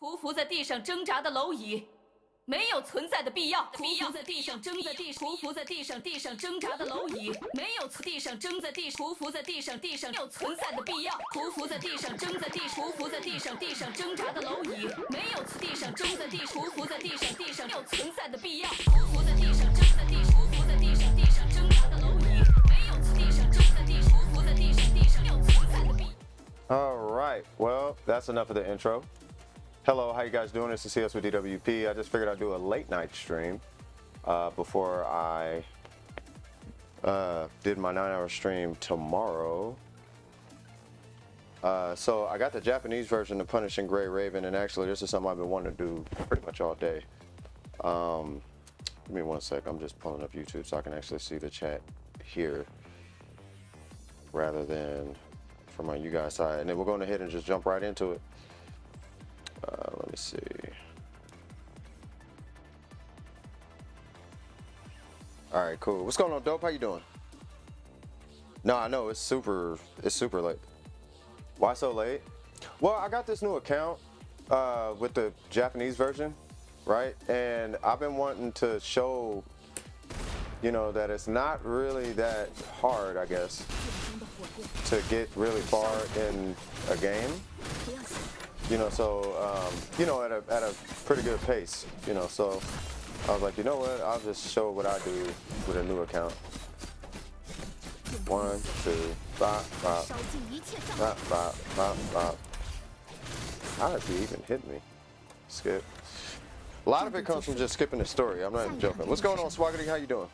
匍匐在地上挣扎的蝼蚁，没有存在的必要。匍匐在地上挣扎，匍匐在地上挣扎的蝼蚁，没有地上挣在地，匍匐在地上没有存在的必要。匍匐在地上挣在地，匍匐在地上挣扎的蝼蚁，没有地上挣在地，匍匐在地上没有存在的必要。匍匐在地上挣在地，匍匐在地上挣扎的蝼蚁，没有地上挣在地，匍匐在地上没有存在的必要。All right, well, that's enough of the intro. Hello, how you guys doing? This is CS with DWP. I just figured I'd do a late night stream before I did my 9-hour stream tomorrow. So I got the Japanese version of Punishing Gray Raven, and actually this is something I've been wanting to do pretty much all day. Give me one sec. I'm just pulling up YouTube so I can actually see the chat here rather than from on you guys' side, and then we're going ahead and just jump right into it. Let me see. All right, cool. What's going on, Dope? How you doing? No, I know it's super late. Why so late? Well, I got this new account with the Japanese version, right? And I've been wanting to show, you know, that it's not really that hard, I guess, to get really far in a game. You know, so you know, at a pretty good pace, you know, so I was like, you know what, I'll just show what I do with a new account. 1, 2, 5, 5, 5, 5, 5, 5. How did he even hit me? Skip. A lot of it comes from just skipping the story. I'm not even joking. What's going on, Swaggity? How you doing?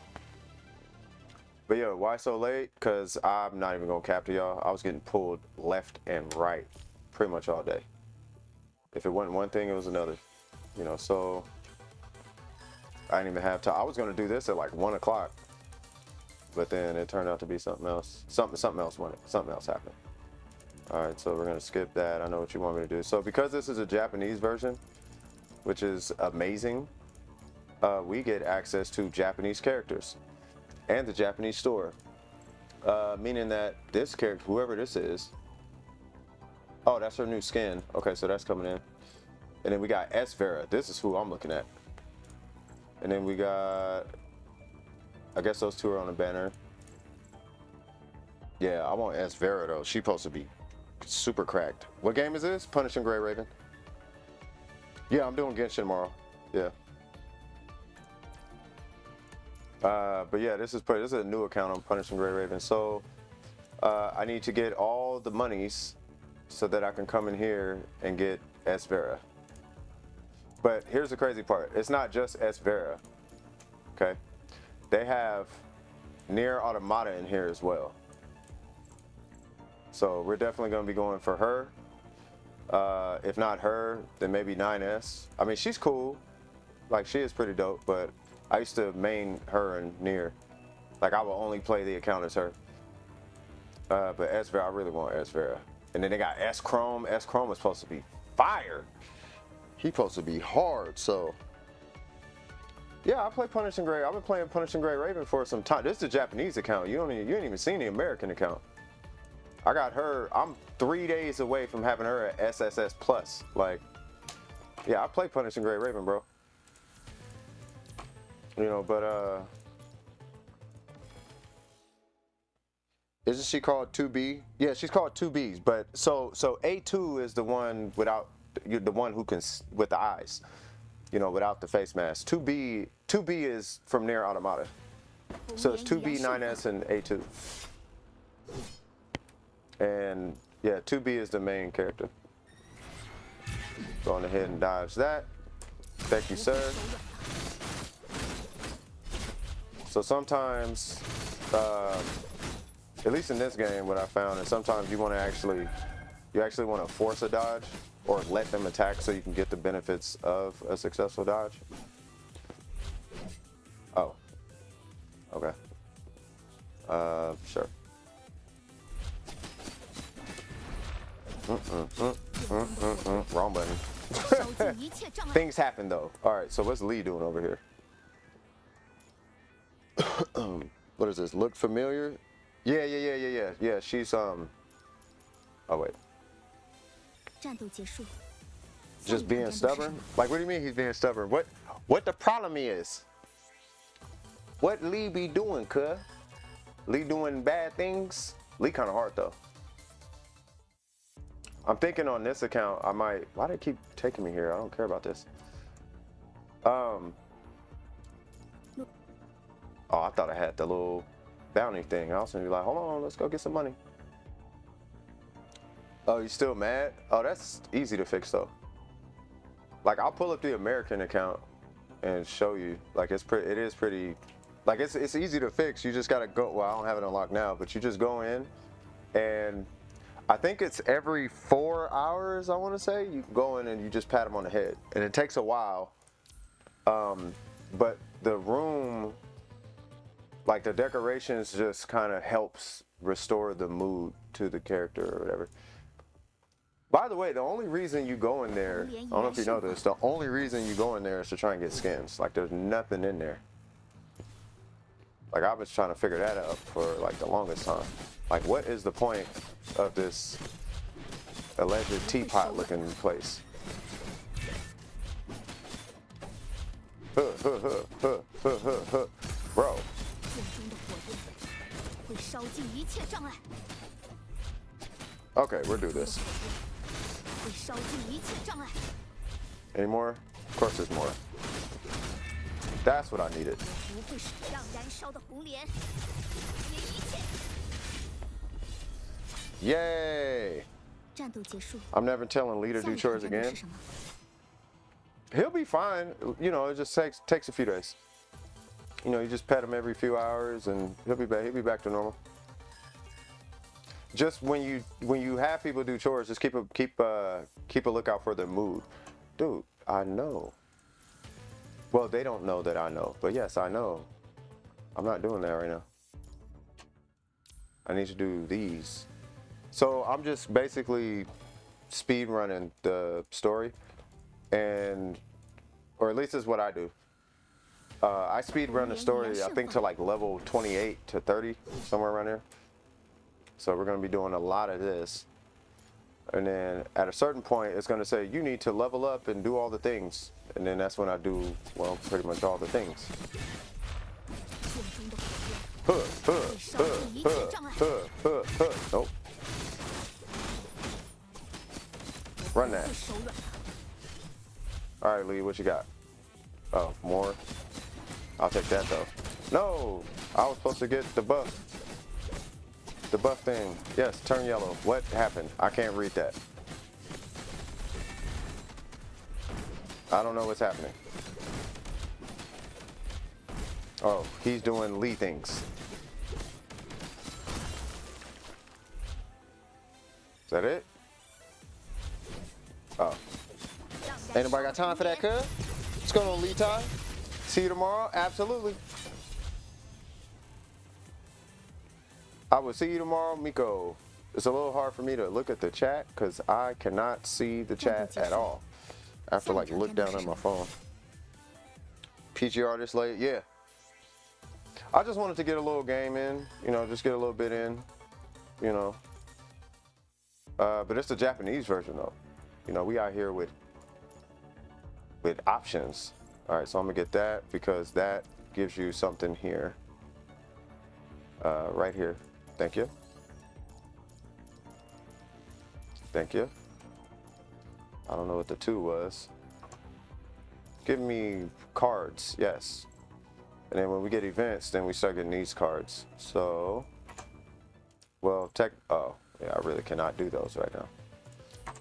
But yo, why so late? Because I'm not even gonna cap to y'all. I was getting pulled left and right pretty much all day. If it wasn't one thing, it was another, you know, so I didn't even have time. I was going to do this at like 1 o'clock, but then it turned out to be something else. Something else happened. All right, so we're going to skip that. I know what you want me to do. So because this is a Japanese version, which is amazing, we get access to Japanese characters and the Japanese store, meaning that this character, whoever this is, oh, that's her new skin. Okay, so that's coming in. And then we got S. Vera. This is who I'm looking at. And then we got, I guess those two are on the banner. Yeah, I want S. Vera though. She's supposed to be super cracked. What game is this? Punishing Gray Raven. Yeah, I'm doing Genshin tomorrow. Yeah. But yeah, this is a new account on Punishing Gray Raven. So I need to get all the monies so that I can come in here and get S. Vera. But here's the crazy part. It's not just S. Vera, okay? They have Nier Automata in here as well. So we're definitely gonna be going for her. If not her, then maybe 9S. I mean, she's cool. Like, she is pretty dope, but I used to main her and Nier. Like, I will only play the account as her. But S. Vera, I really want S. Vera. And then they got S Chrome. S Chrome is supposed to be fire. He's supposed to be hard. So yeah, I play Punishing Gray. I've been playing Punishing Gray Raven for some time. This is the Japanese account. You ain't even seen the American account. I got her. I'm 3 days away from having her at SSS Plus. Like, yeah, I play Punishing Gray Raven, bro. You know, but isn't she called 2B? Yeah, she's called 2Bs. But so A2 is the one without, the one who can, with the eyes, you know, without the face mask. 2B is from Nier Automata. So it's 2B, 9S, and A2. And yeah, 2B is the main character. Go on ahead and dodge that. Thank you, sir. So sometimes, at least in this game, what I found is sometimes you actually want to force a dodge or let them attack so you can get the benefits of a successful dodge. Oh, okay. Sure. Wrong button. Things happen though. All right, so what's Lee doing over here? What is this? Look familiar? Yeah. She's Oh wait. Just being stubborn? Like, what do you mean he's being stubborn? What the problem is? What Lee be doing, cuh? Lee doing bad things? Lee kind of hard, though. I'm thinking on this account, I might... Why do they keep taking me here? I don't care about this. Oh, I thought I had the little bounty thing. I was gonna be like, hold on, let's go get some money. Oh, you still mad? Oh, that's easy to fix, though. Like, I'll pull up the American account and show you. Like, it is pretty... Like, it's easy to fix. You just gotta go... Well, I don't have it unlocked now, but you just go in and... I think it's every 4 hours, I want to say. You can go in and you just pat them on the head. And it takes a while. But the room, like the decorations just kind of helps restore the mood to the character or whatever. By the way, the only reason you go in there, I don't know if you know this, the only reason you go in there is to try and get skins. Like, there's nothing in there. Like, I was trying to figure that out for like the longest time. Like, what is the point of this alleged teapot looking place? Bro. Okay, we'll do this. Any more? Of course there's more. That's what I needed. Yay! I'm never telling Lee to do chores again. He'll be fine. You know, it just takes a few days. You know, you just pet him every few hours and he'll be back to normal. Just when you have people do chores, just keep a lookout for their mood. Dude, I know. Well, they don't know that I know, but yes, I know. I'm not doing that right now. I need to do these. So I'm just basically speed running the story, or at least is what I do. I speed run the story, I think, to like level 28 to 30, somewhere around there. So we're going to be doing a lot of this. And then at a certain point, it's going to say, you need to level up and do all the things. And then that's when I do, well, pretty much all the things. Nope. Run that. All right, Lee, what you got? Oh, more? I'll take that, though. No! I was supposed to get the buff. The buff thing. Yes, turn yellow. What happened? I can't read that. I don't know what's happening. Oh, he's doing Lee things. Is that it? Oh. Ain't nobody got time for that, cuz? What's going on, Lee Ty? See you tomorrow? Absolutely. I will see you tomorrow, Miko. It's a little hard for me to look at the chat because I cannot see the chat at all. I have to like look down at my phone. PGR this late? Yeah. I just wanted to get a little game in, you know, just get a little bit in, you know. But it's the Japanese version though. You know, we out here with options. All right, so I'm gonna get that because that gives you something here. Right here. Thank you. Thank you. I don't know what the 2 was. Give me cards, yes. And then when we get events, then we start getting these cards. So, well, oh, yeah, I really cannot do those right now.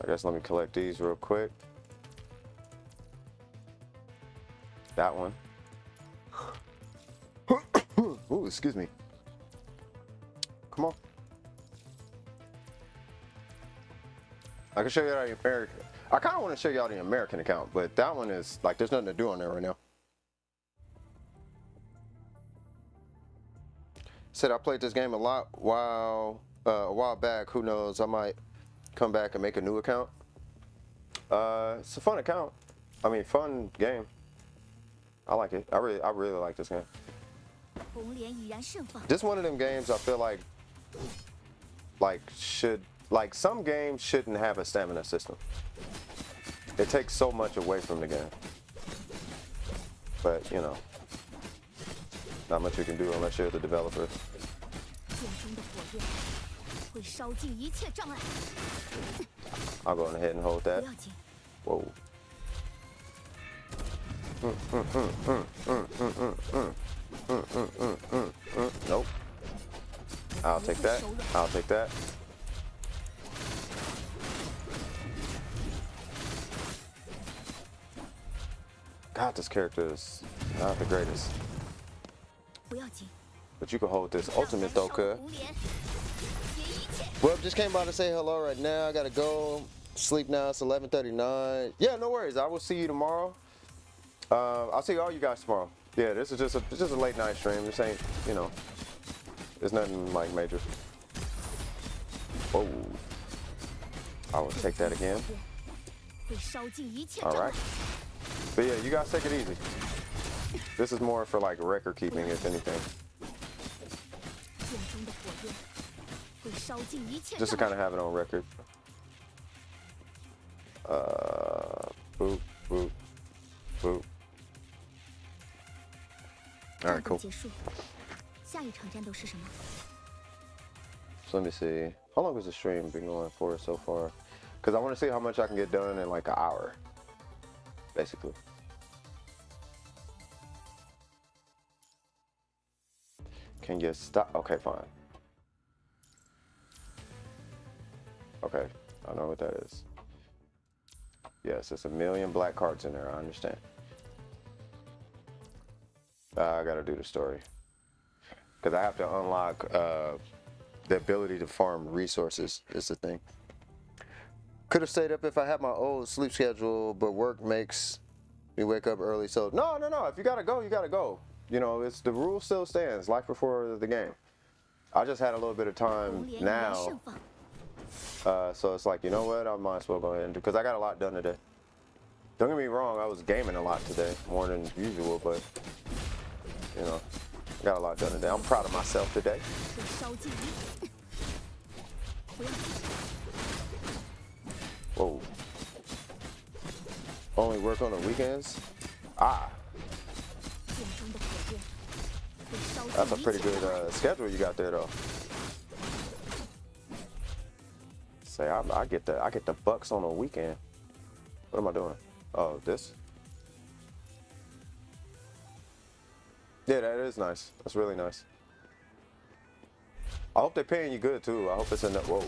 I guess let me collect these real quick. That one. Ooh, excuse me. Come on. I can show you how the American. I kind of want to show y'all the American account, but that one is like there's nothing to do on there right now. Said I played this game a lot a while back. Who knows? I might come back and make a new account. It's a fun account. I mean, fun game. I like it. I really like this game. This is one of them games I feel like some games shouldn't have a stamina system. it takes so much away from the game. But you know, not much you can do unless you're the developer. 剑中的火焰会烧尽一切障碍。 I'll go ahead and hold 不 that. 要紧， Whoa. Nope. I'll take that. I'll take that. God, this character is not the greatest. 不要紧。 But you can hold this ultimate though, 烧 cuz. 红莲，结一切。 Well, just came by to say hello right now. I gotta go sleep now. It's 11:39. Yeah, no worries. I will see you tomorrow. I'll see all you guys tomorrow. Yeah, this is just a late night stream. This ain't, you know, it's nothing like major. Whoa. I will take that again. 会烧尽一切 All 障碍 right.。But yeah, you guys take it easy. This is more for like record keeping, if anything. 剑中的火焰会烧尽一切 Just to 障 kind 碍。 of have it on record. Boop, boop, boop. All 战 right, 斗 cool. 结束，下一场战斗是什么？ So let me see. How long has the stream been going for so far? Because I want to see how much I can get done in like an hour, basically. Can you stop? Okay, fine. Okay, I know what that is. Yes, it's a million black cards in there. I understand. I gotta do the story. Because I have to unlock the ability to farm resources is the thing. Could have stayed up if I had my old sleep schedule, but work makes me wake up early. So no. If you gotta go, you gotta go. You know, it's the rule still stands. Life before the game. I just had a little bit of 红 time 莲已然 now, 盛放， so it's like, you know what? I might as well go ahead and do, because I got a lot done today. Don't get me wrong, I was gaming a lot today, more than usual, but you know, I got a lot done today. I'm proud of myself today. 会烧尽一。不要紧， Whoa. Only work on the weekends? Ah, 剑中的火焰会烧 that's a 尽一 pretty 切 good 障碍。 schedule you got there, though. Say, I get the bucks on the weekend. What am I doing? Oh, this. Yeah, that is nice. That's really nice. I hope they're paying you good too. I hope it's in the. Whoa,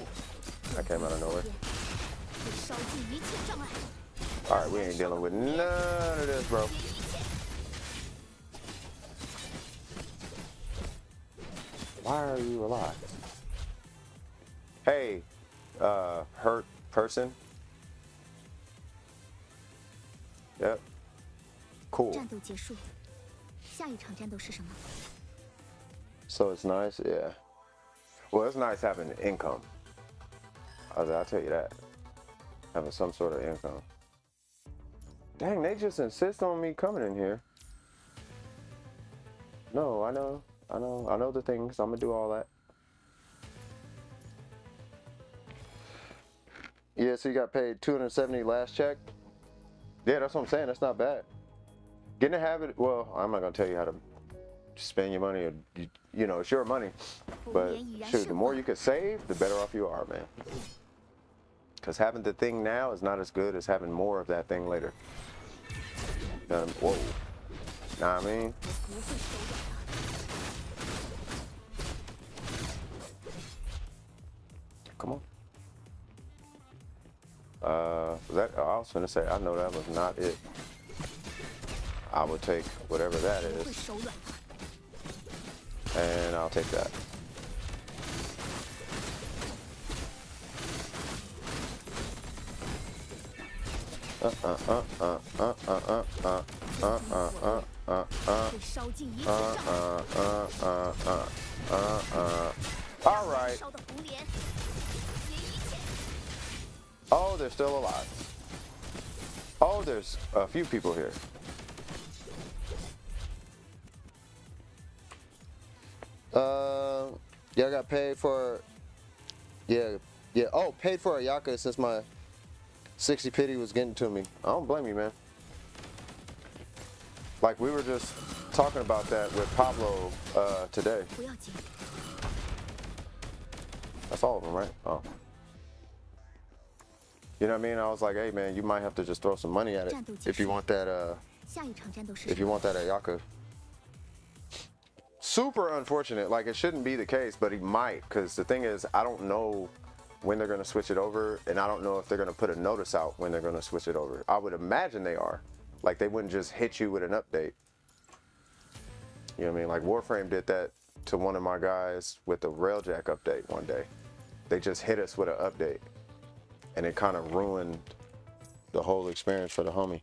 that came out of nowhere. 会烧尽一切障碍。 All right, we ain't dealing with none of this, bro. 结一切。 Why are you alive? Hey, hurt person. Yep. Cool. 战斗结束，下一场战斗是什么？ So it's nice, yeah. Well, it's nice having income. I'll tell you that. Having some sort of income. Dang, they just insist on me coming in here. No, I know the things. I'm gonna do all that. Yeah, so you got paid $270 last check. Yeah, that's what I'm saying. That's not bad. Getting a habit. Well, I'm not gonna tell you how to spend your money, or you know, it's your money. But shoot, the more you can save, the better off you are, man. Because having the thing now is not as good as having more of that thing later. Whoa. Know what I mean? 不会手软的。 Come on. I was gonna say, I know that was not it. I will take whatever that 不会 is, 手软的。 and I'll take that. Uh. 会烧尽一切障碍。 All right. 烧的红莲，结一切。 Oh, they're still alive. Oh, there's a few people here. Yeah, I got paid for. Yeah. Oh, paid for Ayaka 60 pity was getting to me. I don't blame you, man. Like, we were just talking about that with Pablo today. 不要紧， That's all of them, right? Oh. You know what I mean? I was like, hey, man, you might have to just throw some money at it if you want that, 下一场战斗是 if 什 you 么？ want that Ayaka. Super unfortunate. Like, it shouldn't be the case, but he might, because the thing is, I don't know when they're going to switch it over, and I don't know if they're going to put a notice out when they're going to switch it over. I would imagine they are. Like, they wouldn't just hit you with an update. You know what I mean? Like, Warframe did that to one of my guys with the Railjack update one day. They just hit us with an update, and it kind of ruined the whole experience for the homie.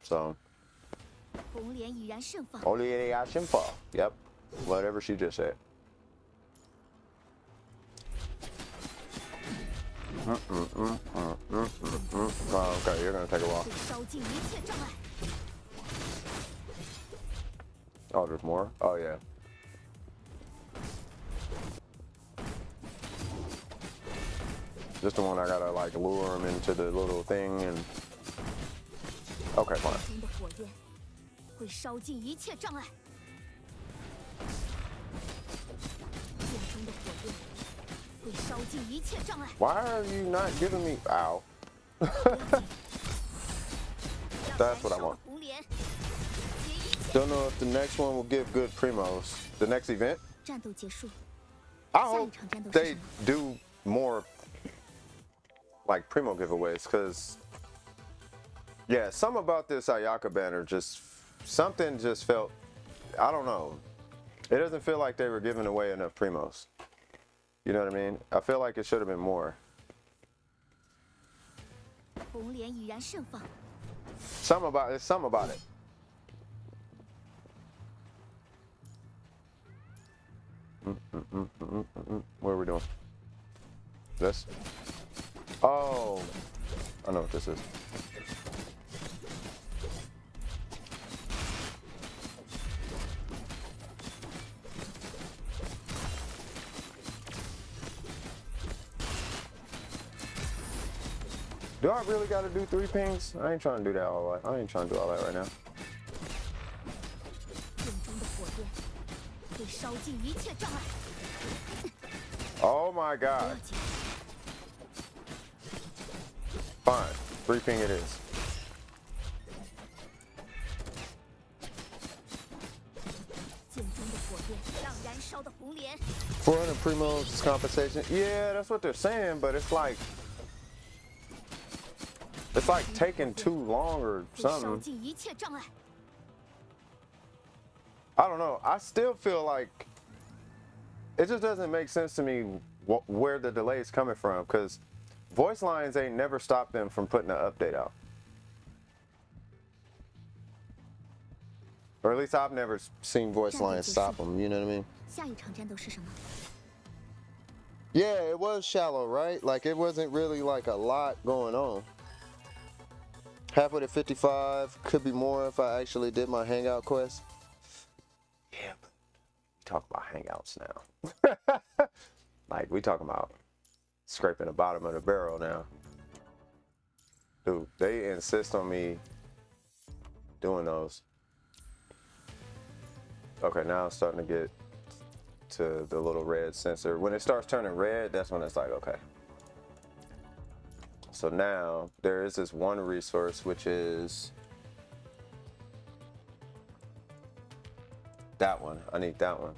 So, 红莲已然盛放， only Yep, whatever she just said. Oh, okay, you're gonna take a while. 会烧尽一切障碍。 Oh, there's more? Oh, yeah. Just the one I gotta, like, lure him into the little thing and... Okay, fine. 中的火焰会烧尽一切障碍。剑中的火焰会烧尽一切障碍。 Why are you not giving me... Ow. 不要紧， That's what I want. 红莲，结一切。 Don't know if the next one will give good primos. The next event? 战斗结束， I 下一 hope 场战斗是 they 什么？ do more, like, primo giveaways, because... Yeah, something about this Ayaka banner just... Something just felt... I don't know. It doesn't feel like they were giving away enough primos. You know what I mean? I feel like it should have been more. 红莲已然盛放， Something about it. Something about it. What are we doing? This? Oh, I know what this is. Do I really gotta do 3 pings? I ain't trying to do that all right. I ain't trying to do all that right now. 剑中的火焰会烧尽一切障碍。 Oh my 不要 god. 紧， Fine. 3 ping it is. 剑中的火焰让燃烧的红莲 400 primos compensation. Yeah, that's what they're saying, but it's like taking too long or 会烧 something. 尽一切障碍。 I don't know. I still feel like it just doesn't make sense to me where the delay is coming from, because voice lines ain't never stopped them from putting an update out. Or at least I've never seen voice lines stop them, you know what I mean? 下一场战斗是什么？ Yeah, it was shallow, right? Like, it wasn't really like a lot going on. Halfway to 55, could be more if I actually did my hangout quest. Yeah, but we talk about hangouts now. Like, we talking about scraping the bottom of the barrel now. Dude, they insist on me doing those. Okay, now I'm starting to get to the little red sensor. When it starts turning red, that's when it's like, okay. So now there is this one resource, which is that one. I need that one.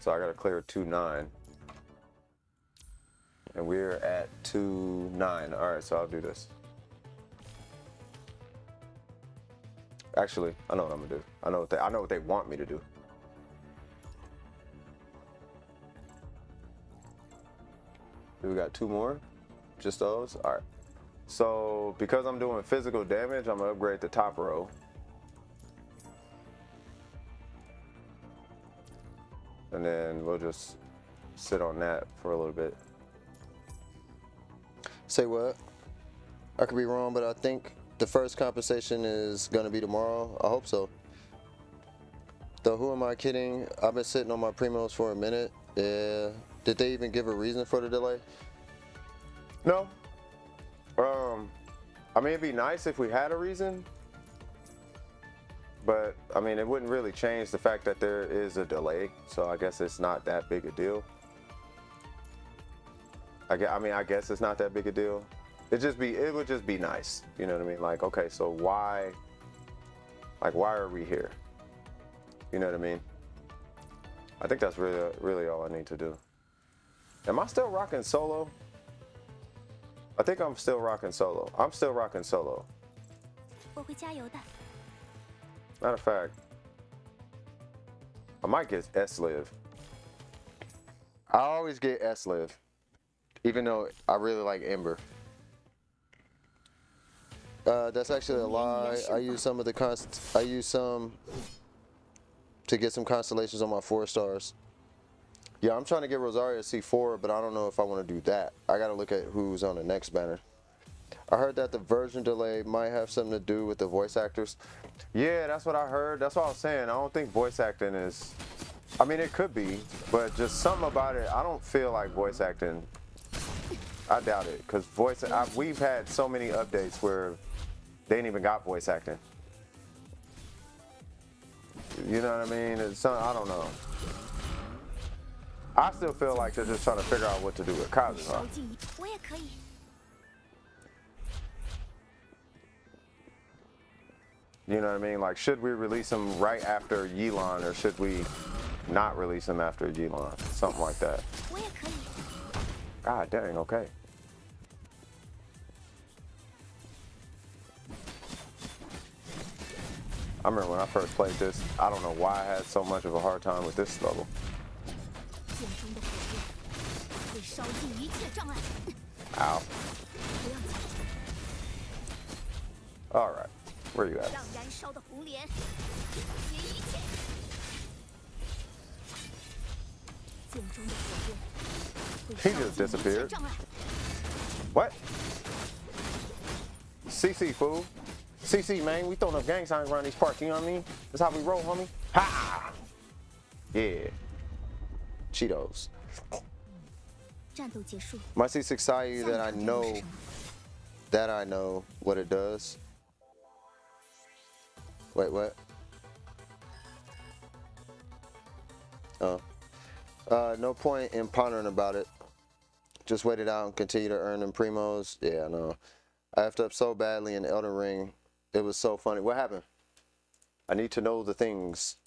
So I gotta clear 2-9. And we're at 2-9. All right, so I'll do this. Actually, I know what I'm gonna do. I know what they want me to do. We got 2 more. Just those? All right. So because I'm doing physical damage, I'm gonna upgrade the top row. And then we'll just sit on that for a little bit. Say what? I could be wrong, but I think the first compensation is gonna be tomorrow. I hope so. Though who am I kidding? I've been sitting on my primos for a minute. Yeah. Did they even give a reason for the delay? No. I mean, it'd be nice if we had a reason, but I mean, it wouldn't really change the fact that there is a delay. So I guess it's not that big a deal. I mean, I guess it's not that big a deal. It would just be nice. You know what I mean? Like, okay, so why are we here? You know what I mean? I think that's really all I need to do. Am I still rocking solo? I think I'm still rocking solo. I'm still rocking solo. 我会加油的。 Matter of fact, I might get S-Liv. I always get S-Liv, even though I really like Ember. That's actually a lie. I use some to get some constellations on my 4 stars. Yeah, I'm trying to get Rosaria C4, but I don't know if I want to do that. I gotta look at who's on the next banner. I heard that the version delay might have something to do with the voice actors. Yeah, that's what I heard. That's what I was saying. I don't think voice acting is... I mean, it could be, but just something about it. I don't feel like voice acting... I doubt it, because we've had so many updates where they ain't even got voice acting. You know what I mean? I don't know. I still feel like they're just trying to figure out what to do with Kazuha. 烧尽，我也可以。 You know what I mean? Like, should we release him right after Yelan, or should we not release him after Yelan? Something like that. 我也可以。 God dang, okay. I remember when I first played this, I don't know why I had so much of a hard time with this level. 剑中的火焰会烧尽一切障碍。 Ow. 不要紧， Alright. Where you at? 让燃烧的红莲解一切。剑中的火焰会 He 烧 just 尽一切 disappeared. 障碍。 What? CC, fool. CC, man, we throwing up gang signs around these parts, you know what I mean? That's how we roll, homie. Ha! Yeah. Cheetos. 战斗结束。 My C6 Sayu 下一 that I 场任务 know 是什么？ that I know what it does. Wait, what? Oh. No point in pondering about it. Just wait it out and continue to earn them primos. Yeah, no. I effed up so badly in Elden Ring. It was so funny. What happened? I need to know the things.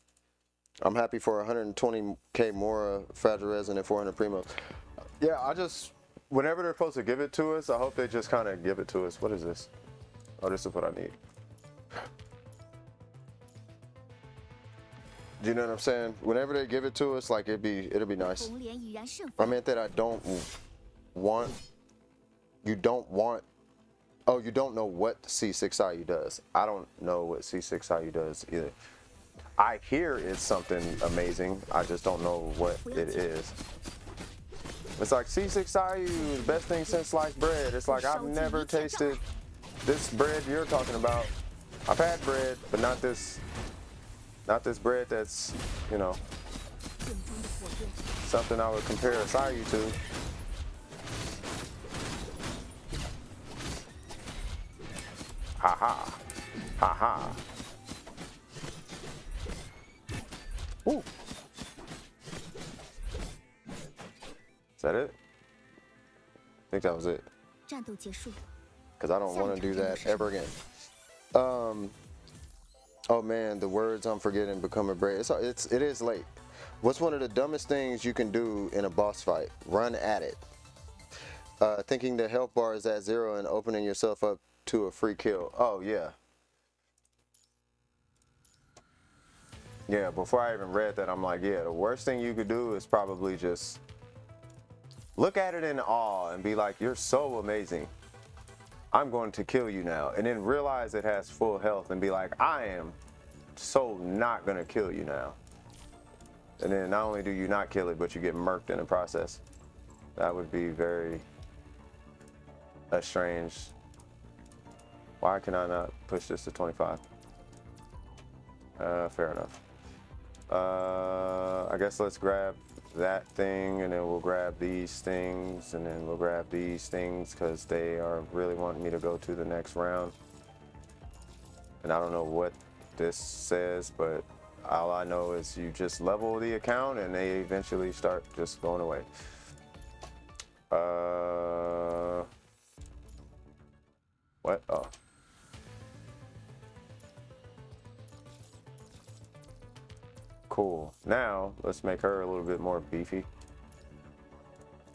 I'm happy for 120k more Fragile Resin and 400 primos. Yeah, whenever they're supposed to give it to us, I hope they just kind of give it to us. What is this? Oh, this is what I need. Do you know what I'm saying? Whenever they give it to us, like it'll be nice. 红莲已然盛 I 放， meant that I don't want. You don't want. Oh, you don't know what C6IU does. I don't know what C6IU does either. I hear it's something amazing. I just don't know what it is. It's like C6IU is the best thing since sliced bread. It's like I've never tasted this bread you're talking about. I've had bread, but not this bread that's, you know, 剑中的火焰 something I would compare a Sayu to. Ha ha. Ha ha. Ooh. Is that it? I think that was it. 战斗结束， Because I don't want to do that ever again. Oh man, the words I'm forgetting become a break. It is late. What's one of the dumbest things you can do in a boss fight? Run at it. Thinking the health bar is at 0 and opening yourself up to a free kill. Oh yeah. Yeah, before I even read that, I'm like, yeah, the worst thing you could do is probably just look at it in awe and be like, you're so amazing. I'm going to kill you now. And then realize it has full health and be like, I am so not going to kill you now. And then not only do you not kill it, but you get murked in the process. That would be very strange. Why can I not push this to 25? Fair enough. I guess let's grab that thing, and then we'll grab these things, and then we'll grab these things because they are really wanting me to go to the next round. And I don't know what this says, but all I know is you just level the account and they eventually start just going away. What? Oh. Cool. Now, let's make her a little bit more beefy.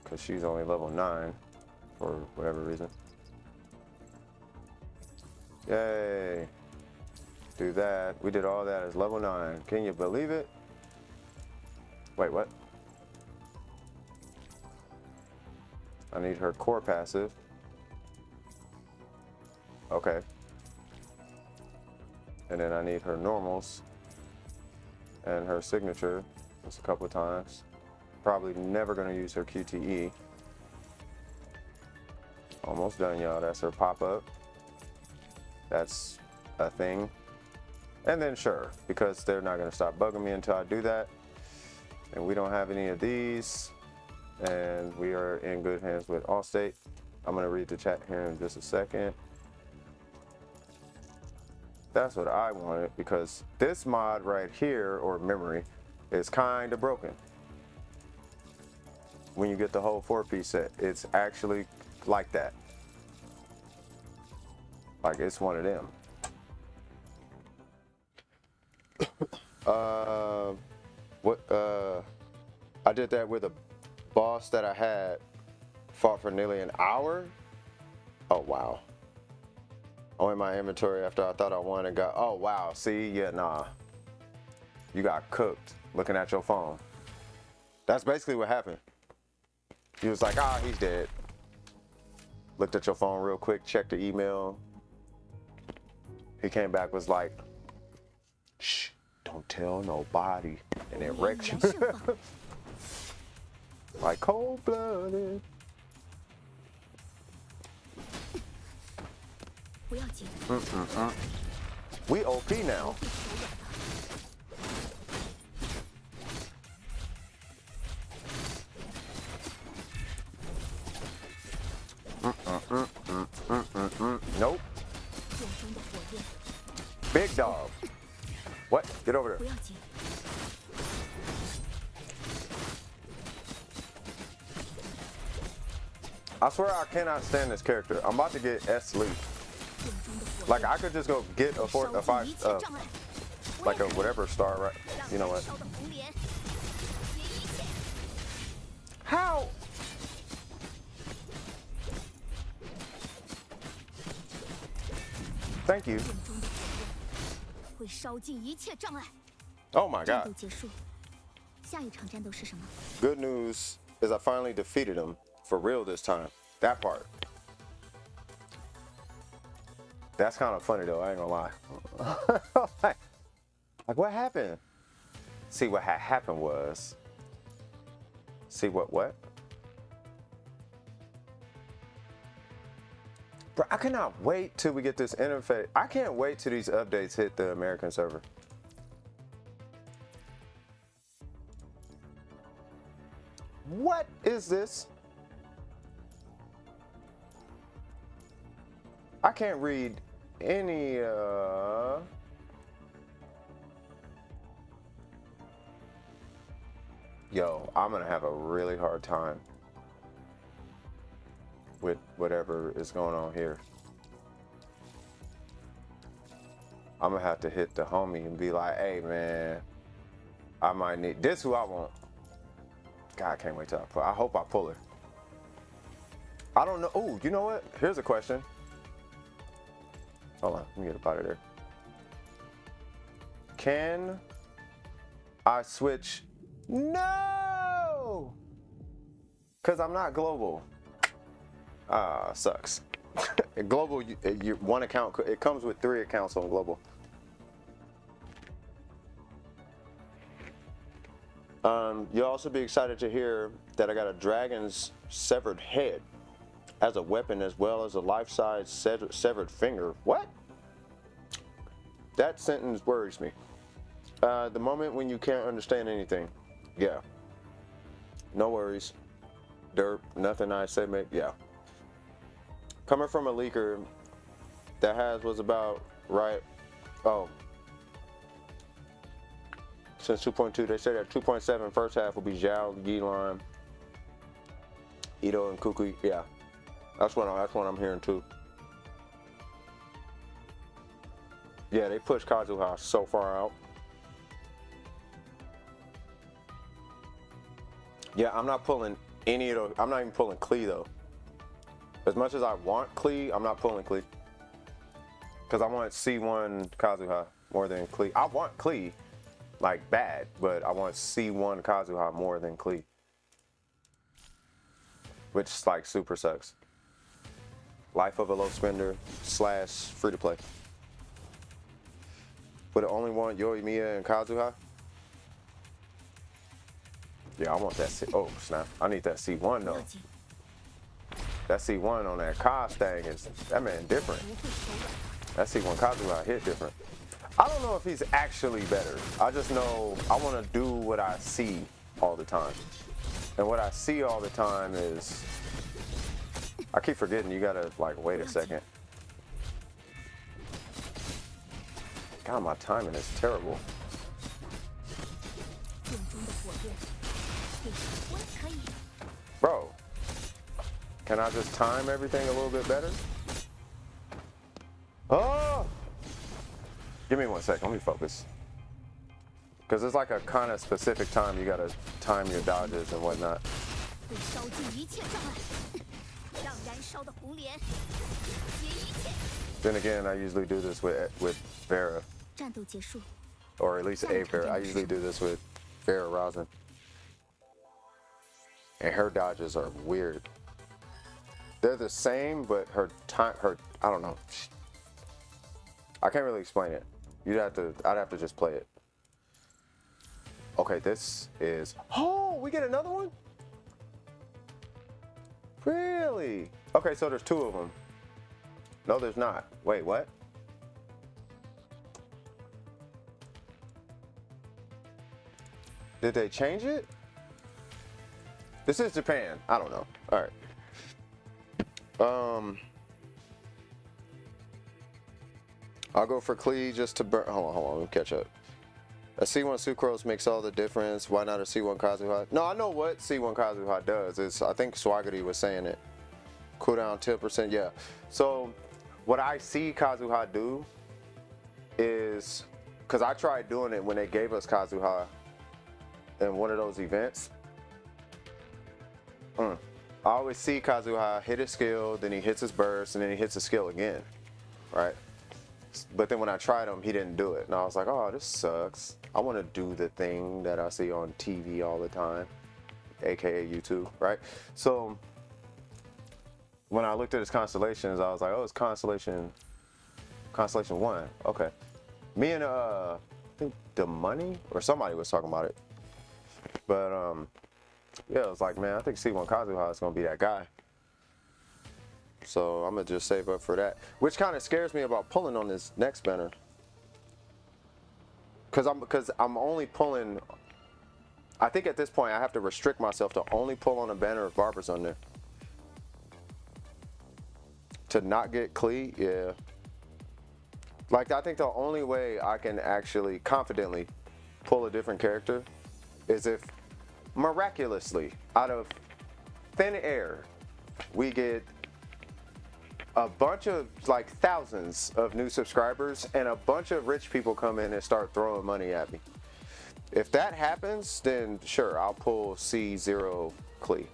Because she's only level 9 for whatever reason. Yay. Do that. We did all that as level 9. Can you believe it? Wait, what? I need her core passive. Okay. And then I need her normals and her signature just a couple of times. Probably never gonna use her QTE. Almost done, y'all. That's her pop-up. That's a thing. And then sure, because they're not gonna stop bugging me until I do that. And we don't have any of these. And we are in good hands with Allstate. I'm gonna read the chat here in just a second. That's what I wanted, because this mod right here, or memory, is kind of broken. When you get the whole 4-piece set, it's actually like that. Like it's one of them. I did that with a boss that I had, fought for nearly an hour. Oh wow. Oh, in my inventory after I thought I won and got, oh wow, see, yeah, nah. You got cooked looking at your phone. That's basically what happened. He was like, ah, he's dead. Looked at your phone real quick, checked the email. He came back, was like, shh, don't tell nobody. And it wrecked you. Like cold-blooded. We OP now. Nope. Big dog. What? Get over there. I swear I cannot stand this character. I'm about to get S loot. Like I could just go get a 5, like a whatever star, right? You know what? How? Thank you. Oh my god. Good news is I finally defeated him for real this time. That part. That's kind of funny though, I ain't gonna lie. Like what happened? See, what had happened was, see what? Bro, I cannot wait till we get this interface. I can't wait till these updates hit the American server. What is this? I can't read any, Yo, I'm gonna have a really hard time with whatever is going on here. I'm gonna have to hit the homie and be like, hey man, I might need, this who I want. God, I can't wait till I hope I pull her. I don't know, oh, you know what? Here's a question. Hold on, let me get up out of there. Can I switch? No! Because I'm not global. Ah, sucks. Global, you one account, it comes with 3 accounts on global. You'll also be excited to hear that I got a dragon's severed head as a weapon, as well as a life-size severed finger. What? That sentence worries me. The moment when you can't understand anything. Yeah. No worries. Derp, nothing I say make, yeah. Coming from a leaker that was about, right, oh. Since 2.2, they say that 2.7 first half will be Zhao, Yilan, Ito, and Kukui. Yeah, that's what I'm hearing too. Yeah, they pushed Kazuha so far out. Yeah, I'm not pulling any of those. I'm not even pulling Klee though. As much as I want Klee, I'm not pulling Klee. Because I want C1 Kazuha more than Klee. I want Klee, like bad, but I want C1 Kazuha more than Klee. Which like super sucks. Life of a low spender / free to play. Would it only want Yoimiya and Kazuha? Yeah, I want that C. Oh, snap. I need that C1 though. That C1 on that Kaz thing is, that man different. That C1 Kazuha hit different. I don't know if he's actually better. I just know I want to do what I see all the time. And what I see all the time is, I keep forgetting you gotta like wait a second. God, my timing is terrible. Bro, can I just time everything a little bit better? Oh! Give me 1 second, let me focus. Because it's like a kind of specific time you gotta time your dodges and whatnot. Then again, I usually do this with Vera. Or at least a Vera. I usually do this with Vera Rosin. And her dodges are weird. They're the same, but her I don't know. I can't really explain it. I'd have to just play it. Okay, this is, oh, we get another one? Really? Okay, so there's 2 of them. No, there's not. Wait, what? Did they change it? This is Japan. I don't know. All right. I'll go for Klee just to burn. Hold on. Let me catch up. A C1 Sucrose makes all the difference. Why not a C1 Kazuha? No, I know what C1 Kazuha does. I think Swaggerty was saying it. Cooldown 10%. Yeah. So what I see Kazuha do is, because I tried doing it when they gave us Kazuha in one of those events. I always see Kazuha hit his skill, then he hits his burst, and then he hits his skill again, right? But then when I tried him, he didn't do it. And I was like, oh, this sucks. I want to do the thing that I see on TV all the time, AKA YouTube, right? So when I looked at his constellations, I was like, oh, it's Constellation 1. Okay. Me and, I think the money or somebody was talking about it. But, yeah, it was like, man, I think C1 Kazuha is going to be that guy. So I'm going to just save up for that. Which kind of scares me about pulling on this next banner. Because I'm only pulling, I think at this point I have to restrict myself to only pull on a banner if Barber's on there. To not get Klee, yeah. Like, I think the only way I can actually confidently pull a different character is if miraculously, out of thin air, we get a bunch of, like, thousands of new subscribers and a bunch of rich people come in and start throwing money at me. If that happens, then sure, I'll pull C0 Klee.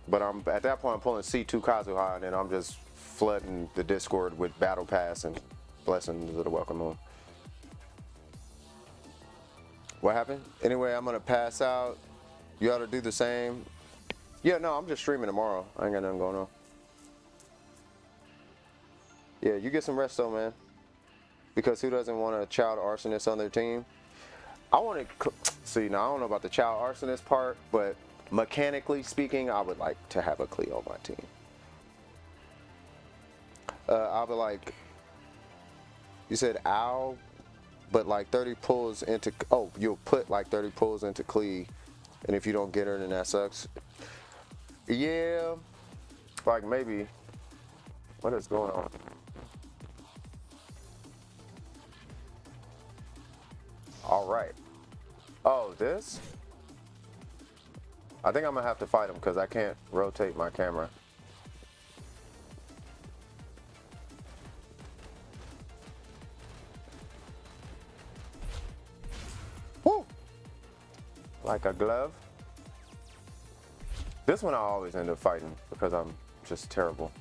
But at that point, I'm pulling C2 Kazuha, and then I'm just flooding the Discord with Battle Pass and Blessings of the Welcome Moon. What happened? Anyway, I'm gonna pass out. You ought to do the same. Yeah, no, I'm just streaming tomorrow. I ain't got nothing going on. Yeah, you get some rest though, man. Because who doesn't want a child arsonist on their team? I want to see. Now I don't know about the child arsonist part, but mechanically speaking, I would like to have a Klee on my team. I would like. You said ow, but like 30 pulls into. Oh, you'll put like 30 pulls into Klee And if you don't get her, then that sucks. Yeah, like maybe. What is going on? All right. Oh, this? I think I'm gonna have to fight him because I can't rotate my camera. Woo! Like a glove. This one I always end up fighting because I'm just terrible.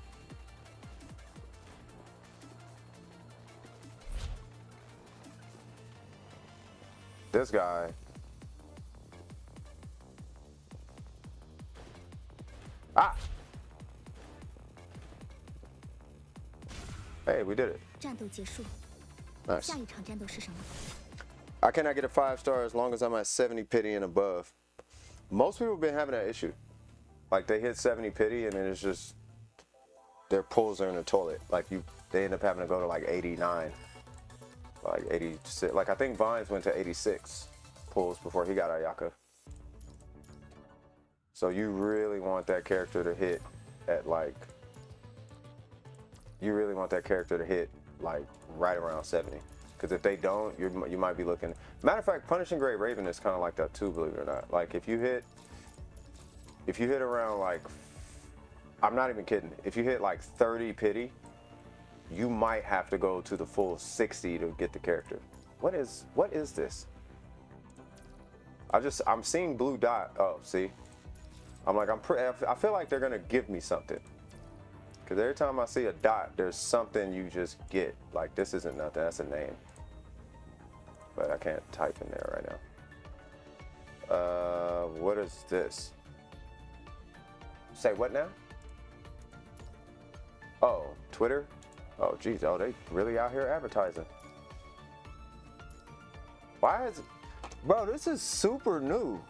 This guy. Ah! Hey, we did it. 战斗结束， Nice. 下一场战斗是什么？ I cannot get a 5-star as long as I'm at 70 pity and above. Most people have been having that issue. Like they hit 70 pity and then it's just their pulls are in the toilet. Like they end up having to go to like 89, like 86. Like I think Vines went to 86 pulls before he got Ayaka. So you really want that character to hit at like. You really want that character to hit like right around 70. Because if they don't, you might be looking. Matter of fact, Punishing Great Raven is kind of like that too, believe it or not. Like if you hit around like, I'm not even kidding. If you hit like 30 pity, you might have to go to the full 60 to get the character. What is this? I'm seeing blue dot. Oh, see, I'm like I feel like they're gonna give me something. Because every time I see a dot, there's something you just get. Like this isn't nothing. That's a name. But I can't type in there right now. What is this? Say what now? Oh, Twitter? Oh, geez. Oh, they really out here advertising. Why is it? Bro, this is super new.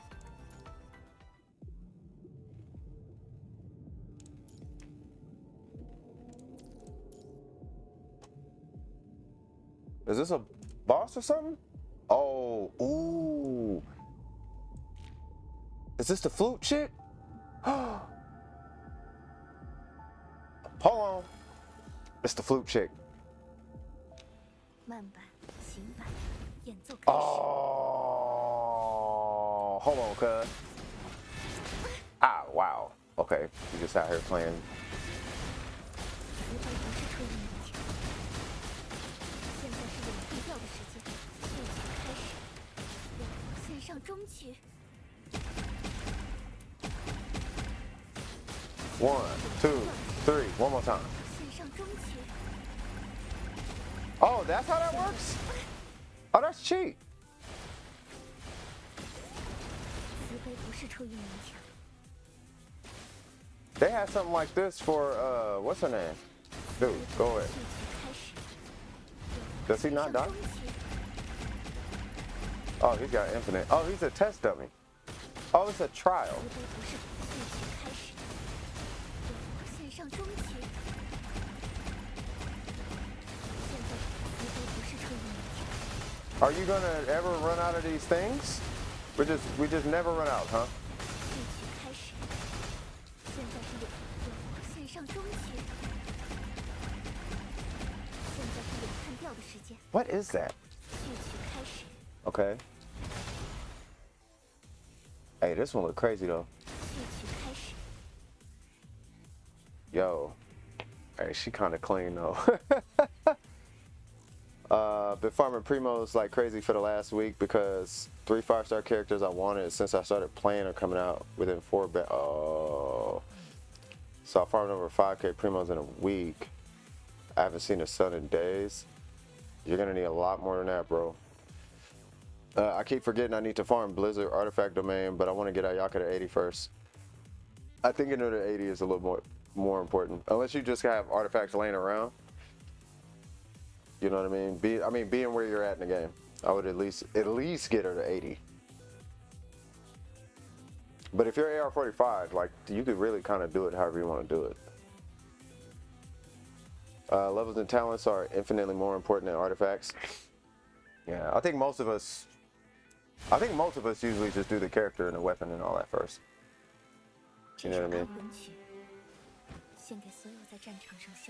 Is this a boss or something? Oh, ooh. Is this the flute chick? Hold on. It's the flute chick. 慢版、行版，演奏开始。 Oh, hold on, cuz. Ah, wow. Okay, you just out here playing. 除非不是吹音的枪。现在是有定调的时间，序曲开始。线上终曲。 1, 2, 3. One more time. 线上终曲。 Oh, that's how that works? Oh, that's cheap. 除非不是抽音的枪。 They had something like this for, what's her name? Dude, go ahead. 序曲开始。 Does he not die? Oh, he's got infinite. Oh, he's a test dummy. Oh, it's a trial. 除非不是序曲开始。线上终曲。现在除非不是抽音的枪。 Are you gonna ever run out of these things? We just never run out, huh? 序曲开始。现在是有线上终曲。现在是有看调的时间。 What is that? 序曲开始。 Okay. Hey, this one look crazy though. 序曲开始。 Yo. Hey, she kind of clean though. Been farming primos like crazy for the last week because 3 5-star characters I wanted since I started playing are coming out within 4 Oh. So I farmed over 5k primos in a week. I haven't seen the sun in days. You're gonna need a lot more than that, bro. I keep forgetting I need to farm Blizzard Artifact Domain, but I want to get Ayaka to 80 first. I think getting her to 80 is a little more important. Unless you just have artifacts laying around. You know what I mean? Being where you're at in the game, I would at least get her to 80. But if you're AR-45, like you could really kind of do it however you want to do it. Levels and talents are infinitely more important than artifacts. Yeah, I think most of us I think most of us usually just do the character and the weapon and all that first. You know what I mean?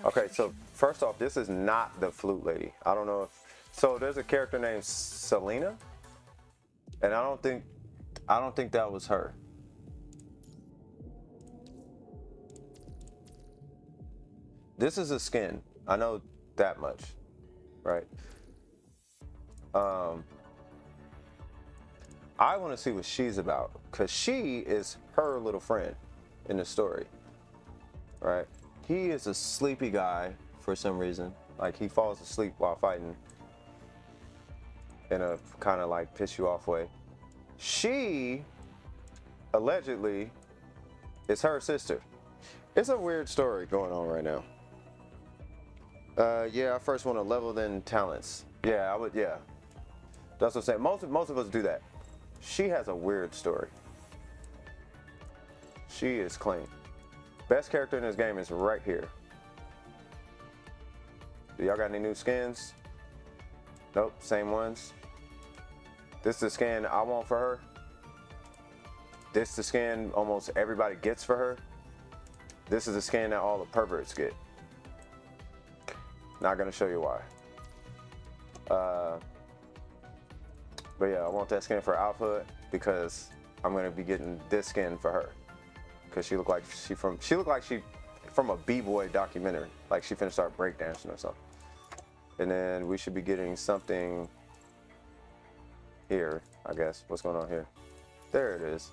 Okay, so first off, this is not the flute lady. I don't know if so. There's a character named Selena, and I don't think that was her. This is a skin. I know that much, right? I want to see what she's about because she is her little friend in the story, right? He is a sleepy guy for some reason. Like he falls asleep while fighting in a kind of like piss you off way. She allegedly is her sister. It's a weird story going on right now. Yeah, I first want to level then talents. Yeah, I would. Yeah, that's what I'm saying. Most of us do that. She has a weird story. She is clean. Best character in this game is right here. Do y'all got any new skins? Nope, same ones. This is the skin I want for her. This is the skin almost everybody gets for her. This is the skin that all the perverts get. Not gonna show you why. But yeah, I want that skin for Alpha because I'm gonna be getting this skin for her. Cause she looked like she from a B-boy documentary. Like she finna start breakdancing or something. And then we should be getting something here, I guess. What's going on here? There it is.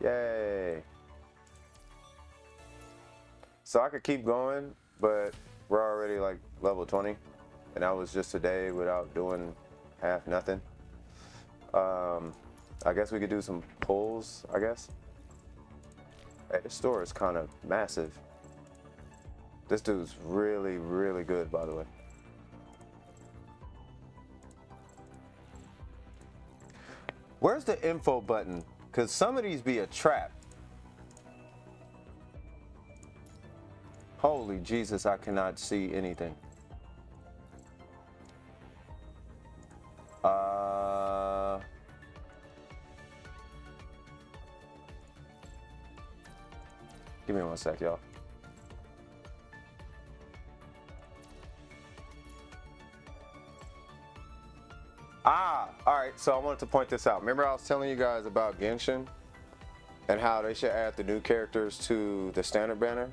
Yay. So I could keep going, but we're already like level 20. And that was just a day without doing half nothing. I guess we could do some pulls, I guess. Hey, this store is kind of massive. This dude's really, really good, by the way. Where's the info button? Because some of these be a trap. Holy Jesus, I cannot see anything. Give me 1 sec, y'all. All right, so I wanted to point this out. Remember I was telling you guys about Genshin and how they should add the new characters to the standard banner?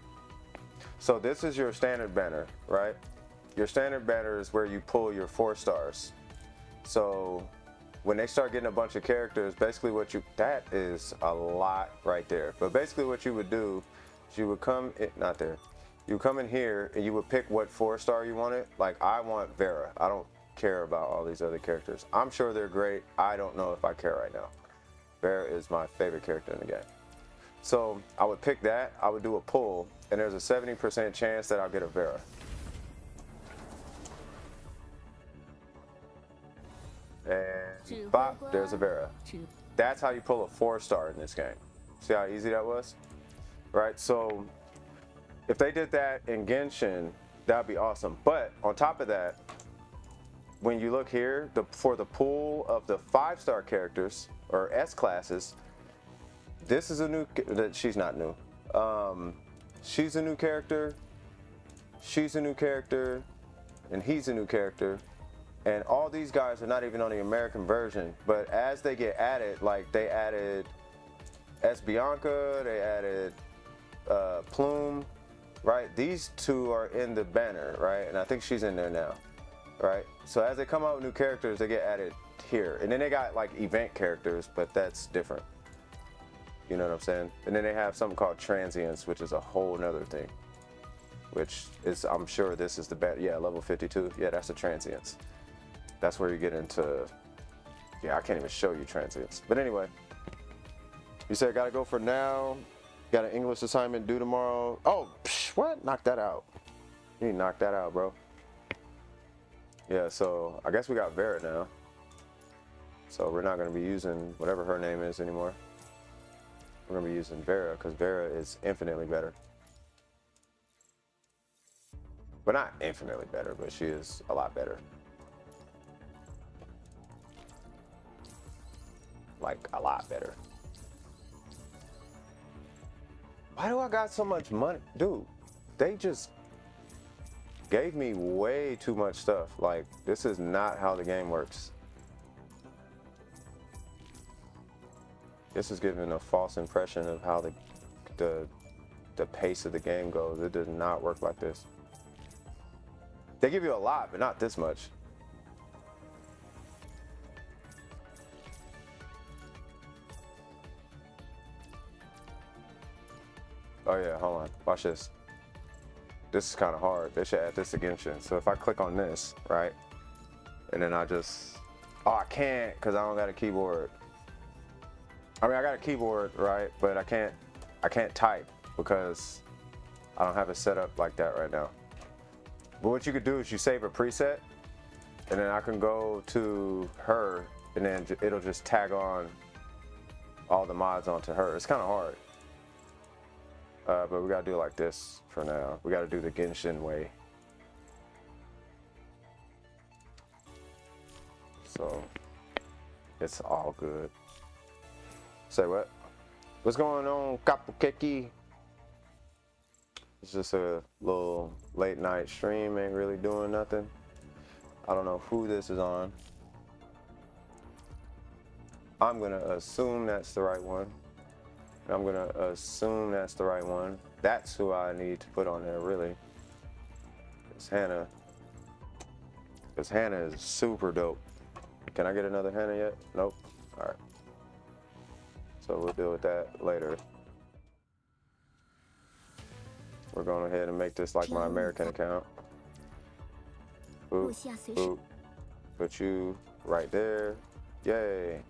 So this is your standard banner, right? Your standard banner is where you pull your 4 stars. So when they start getting a bunch of characters, basically that is a lot right there. But basically what you would do is you would come, you come in here and you would pick what 4-star you wanted. Like I want Vera. I don't care about all these other characters. I'm sure they're great. I don't know if I care right now. Vera is my favorite character in the game. So I would pick that, I would do a pull, and there's a 70% chance that I'll get a Vera. And bop, there's a Vera. That's how you pull a 4-star in this game. See how easy that was? Right, so if they did that in Genshin, that'd be awesome. But on top of that, when you look here, for the pool of the 5-star characters, or S classes, this is a new, she's not new. She's a new character, she's a new character, and he's a new character. And all these guys are not even on the American version, but as they get added, like they added S. Bianca, they added Plume, right? These 2 are in the banner, right? And I think she's in there now, right? So as they come out with new characters, they get added here. And then they got like event characters, but that's different. You know what I'm saying? And then they have something called transients, which is a whole nother thing. Which is, I'm sure this is the best. Yeah, level 52. Yeah, that's the transients. That's where you get into, yeah, I can't even show you transients. But anyway, you said gotta go for now. Got an English assignment due tomorrow. Oh, what? Knock that out. You need to knock that out, bro. Yeah, so I guess we got Vera now. So we're not gonna be using whatever her name is anymore. We're gonna be using Vera because Vera is infinitely better. But not infinitely better, but she is a lot better. like a lot better. Why do I got so much money? Dude, they just gave me way too much stuff. Like, this is not how the game works. This is giving a false impression of how the pace of the game goes. It does not work like this. They give you a lot, but not this much. Oh yeah, hold on. Watch this. This is kind of hard. They should add this to Genshin. So if I click on this, right, and then I just, oh, I can't because I don't got a keyboard. I mean, I got a keyboard, right, but I can't type because I don't have it set up like that right now. But what you could do is you save a preset, and then I can go to her, and then it'll just tag on all the mods onto her. It's kind of hard. But we gotta do it like this for now. We gotta do the Genshin way. So it's all good. Say what? What's going on, Kapukeki? It's just a little late night stream, ain't really doing nothing. I don't know who this is on. I'm gonna assume that's the right one. I'm gonna assume that's the right one. That's who I need to put on there, really. It's Hannah. Because Hannah is super dope. Can I get another Hannah yet? Nope. All right. So we'll deal with that later. We're going ahead and make this like my American account. Boop, boop. Put you right there. Yay.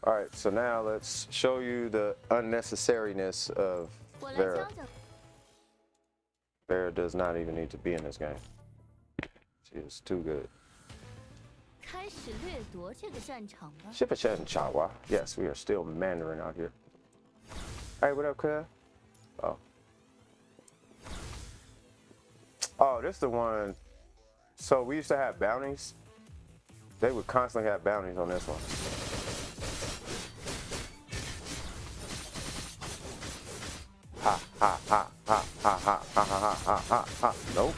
All right, so now let's show you the unnecessariness of Vera. Vera does not even need to be in this game. She is too good. Yes, we are still Mandarin out here. Hey, what up, cuz? Oh. Oh, this is the one. So we used to have bounties. They would constantly have bounties on this one. Ha ha ha ha ha ha ha ha ha ha ha. Nope.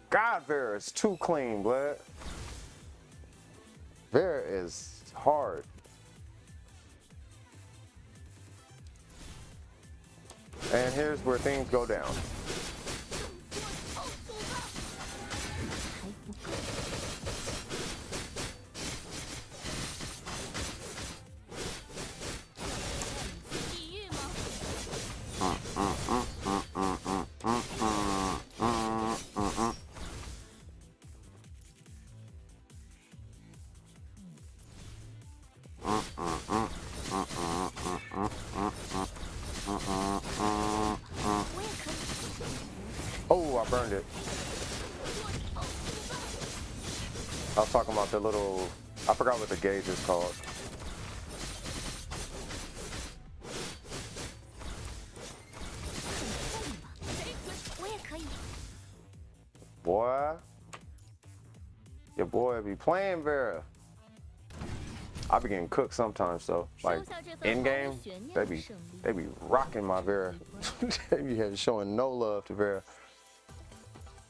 God, Vera is too clean, blood. Vera is hard. And here's where things go down. Oh, I burned it. I was talking about the little, I forgot what the gauge is called. Boy, your boy be playing Vera. I be getting cooked sometimes though. Like in game, they be rocking my Vera. They be showing no love to Vera.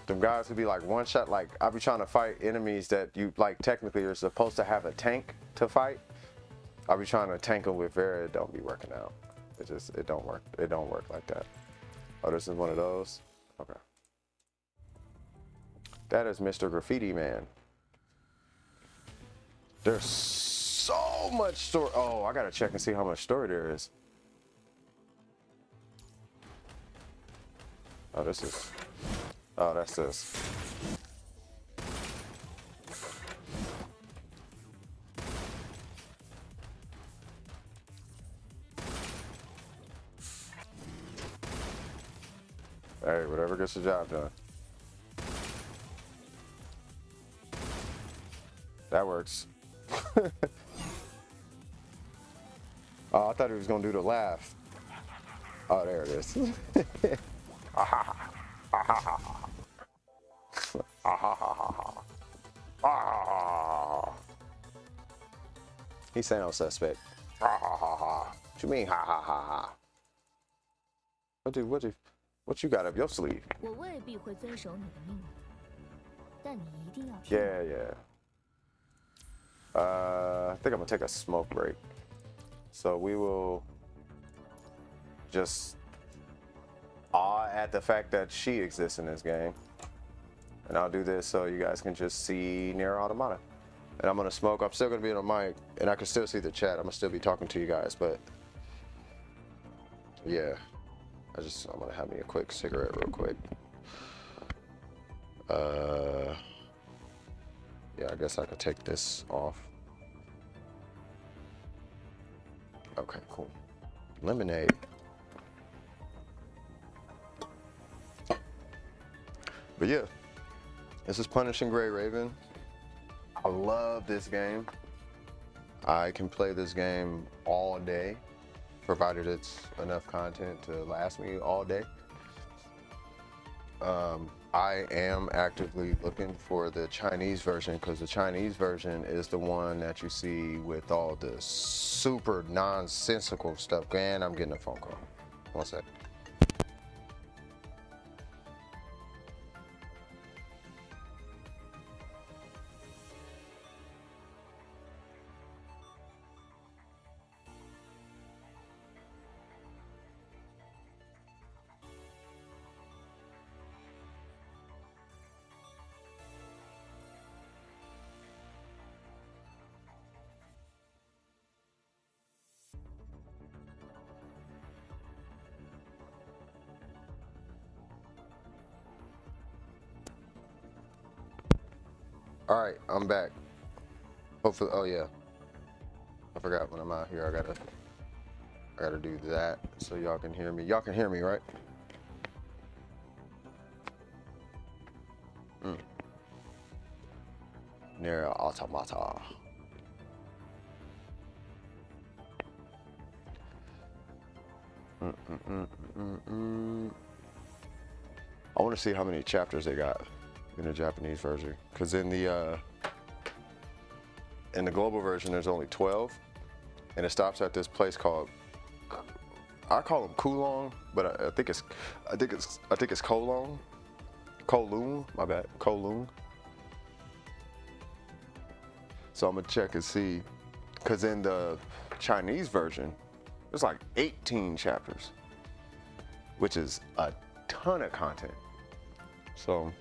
Them guys who be like one shot, like I be trying to fight enemies that you like technically are supposed to have a tank to fight. I be trying to tank them with Vera. It don't be working out. It don't work. It don't work like that. Oh, this is one of those. Okay. That is Mr. Graffiti Man. There's so much story. Oh, I gotta check and see how much story there is. Oh, this is. Oh, that's this. gets the job done. That works. Oh, I thought he was gonna do the laugh. Oh, there it is. He sounds suspect. What you mean, ha ha ha ha? What you got up your sleeve? 我未必会遵守你的命令，但你一定要听。 Yeah, yeah. I think I'm gonna take a smoke break. So we will just awe at the fact that she exists in this game. And I'll do this so you guys can just see Nier Automata. And I'm gonna smoke. I'm still gonna be on the mic, and I can still see the chat. I'm gonna still be talking to you guys, but yeah, I'm gonna have me a quick cigarette real quick. Yeah, I guess I could take this off. Okay, cool. Lemonade. But yeah, this is Punishing Gray Raven. I love this game. I can play this game all day, provided it's enough content to last me all day. I am actively looking for the Chinese version because the Chinese version is the one that you see with all the super nonsensical stuff. And I'm getting a phone call. One sec. All right, I'm back. Hopefully, oh yeah, I forgot when I'm out here. I gotta do that so y'all can hear me. Y'all can hear me, right? Nier Automata. I want to see how many chapters they got in the Japanese version, because in the global version there's only 12, and it stops at this place called, I call them Kulong, but I think it's Kolong, Kowloon. My bad, Kowloon. So I'm gonna check and see, because in the Chinese version there's like 18 chapters, which is a ton of content. So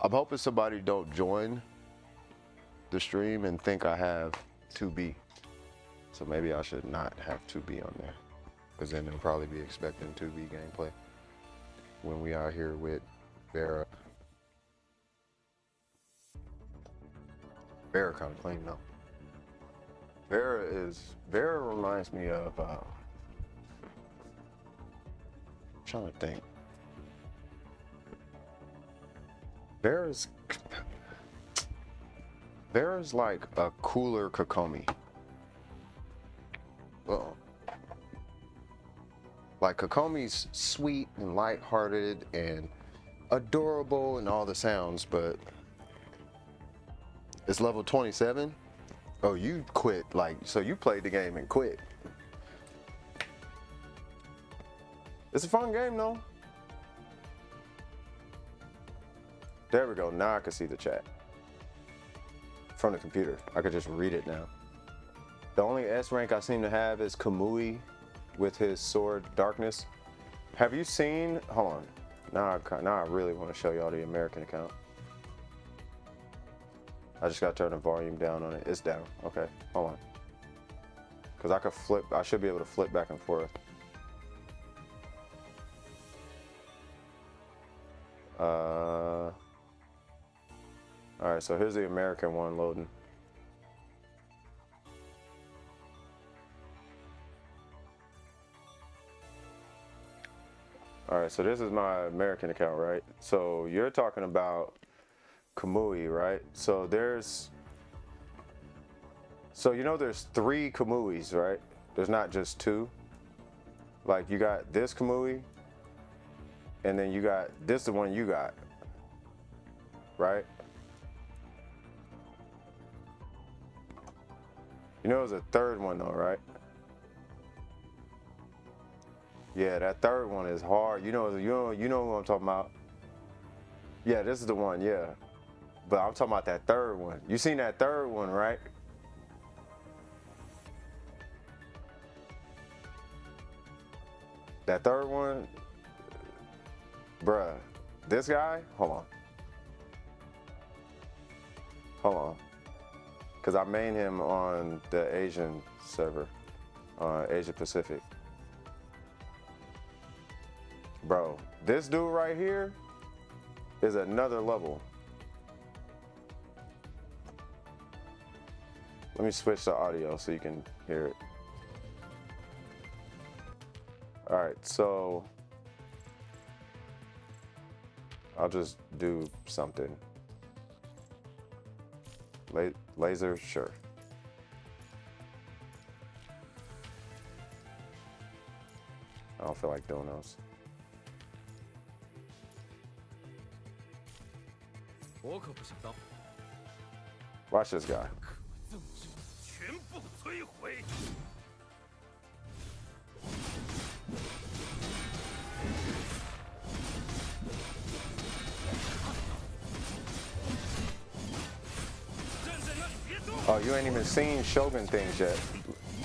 I'm hoping somebody don't join the stream and think I have 2B. So maybe I should not have 2B on there, because then they'll probably be expecting 2B gameplay when we are here with Vera. Vera kind of clean though. Vera reminds me of, I'm trying to think. Vera's like a cooler Kokomi. Uh-oh. Like Kokomi's sweet and lighthearted and adorable and all the sounds, but it's level 27. Oh, you quit, like, so you played the game and quit. It's a fun game though. There we go, now I can see the chat. From the computer, I could just read it now. The only S rank I seem to have is Kamui with his sword Darkness. Have you seen, hold on. Now I really want to show y'all the American account. I just gotta turn the volume down on it. It's down, okay, hold on. Cause I should be able to flip back and forth. All right, so here's the American one loading. All right, so this is my American account, right? So you're talking about Kamui, right? So there's there's 3 Kamuis, right? There's not just 2. Like you got this Kamui, and then you got this, the one you got, right? You know there's a 3rd one though, right? Yeah, that 3rd one is hard. You know who I'm talking about. Yeah, this is the one, yeah. But I'm talking about that 3rd one. You seen that 3rd one, right? That 3rd one, bruh, this guy, hold on. Cause I main him on the Asian server, Asia Pacific. Bro, this dude right here is another level. Let me switch the audio so you can hear it. All right, so I'll just do something. Laser, sure. I don't feel like doing those. Watch this guy. Oh, you ain't even seen Shogun things yet.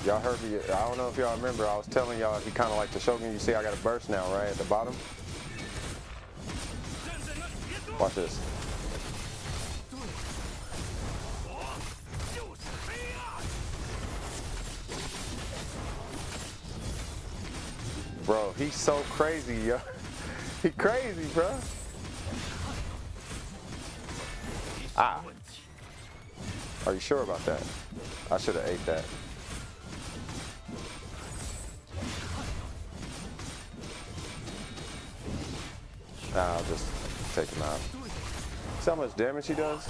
Y'all heard me. I don't know if y'all remember. I was telling y'all he kind of like the Shogun. You see, I got a burst now, right at the bottom. Watch this. Bro, he's so crazy, yo. He crazy, bro. Ah. Are you sure about that? I should have ate that. Nah, I'll just take him out. See how much damage he does?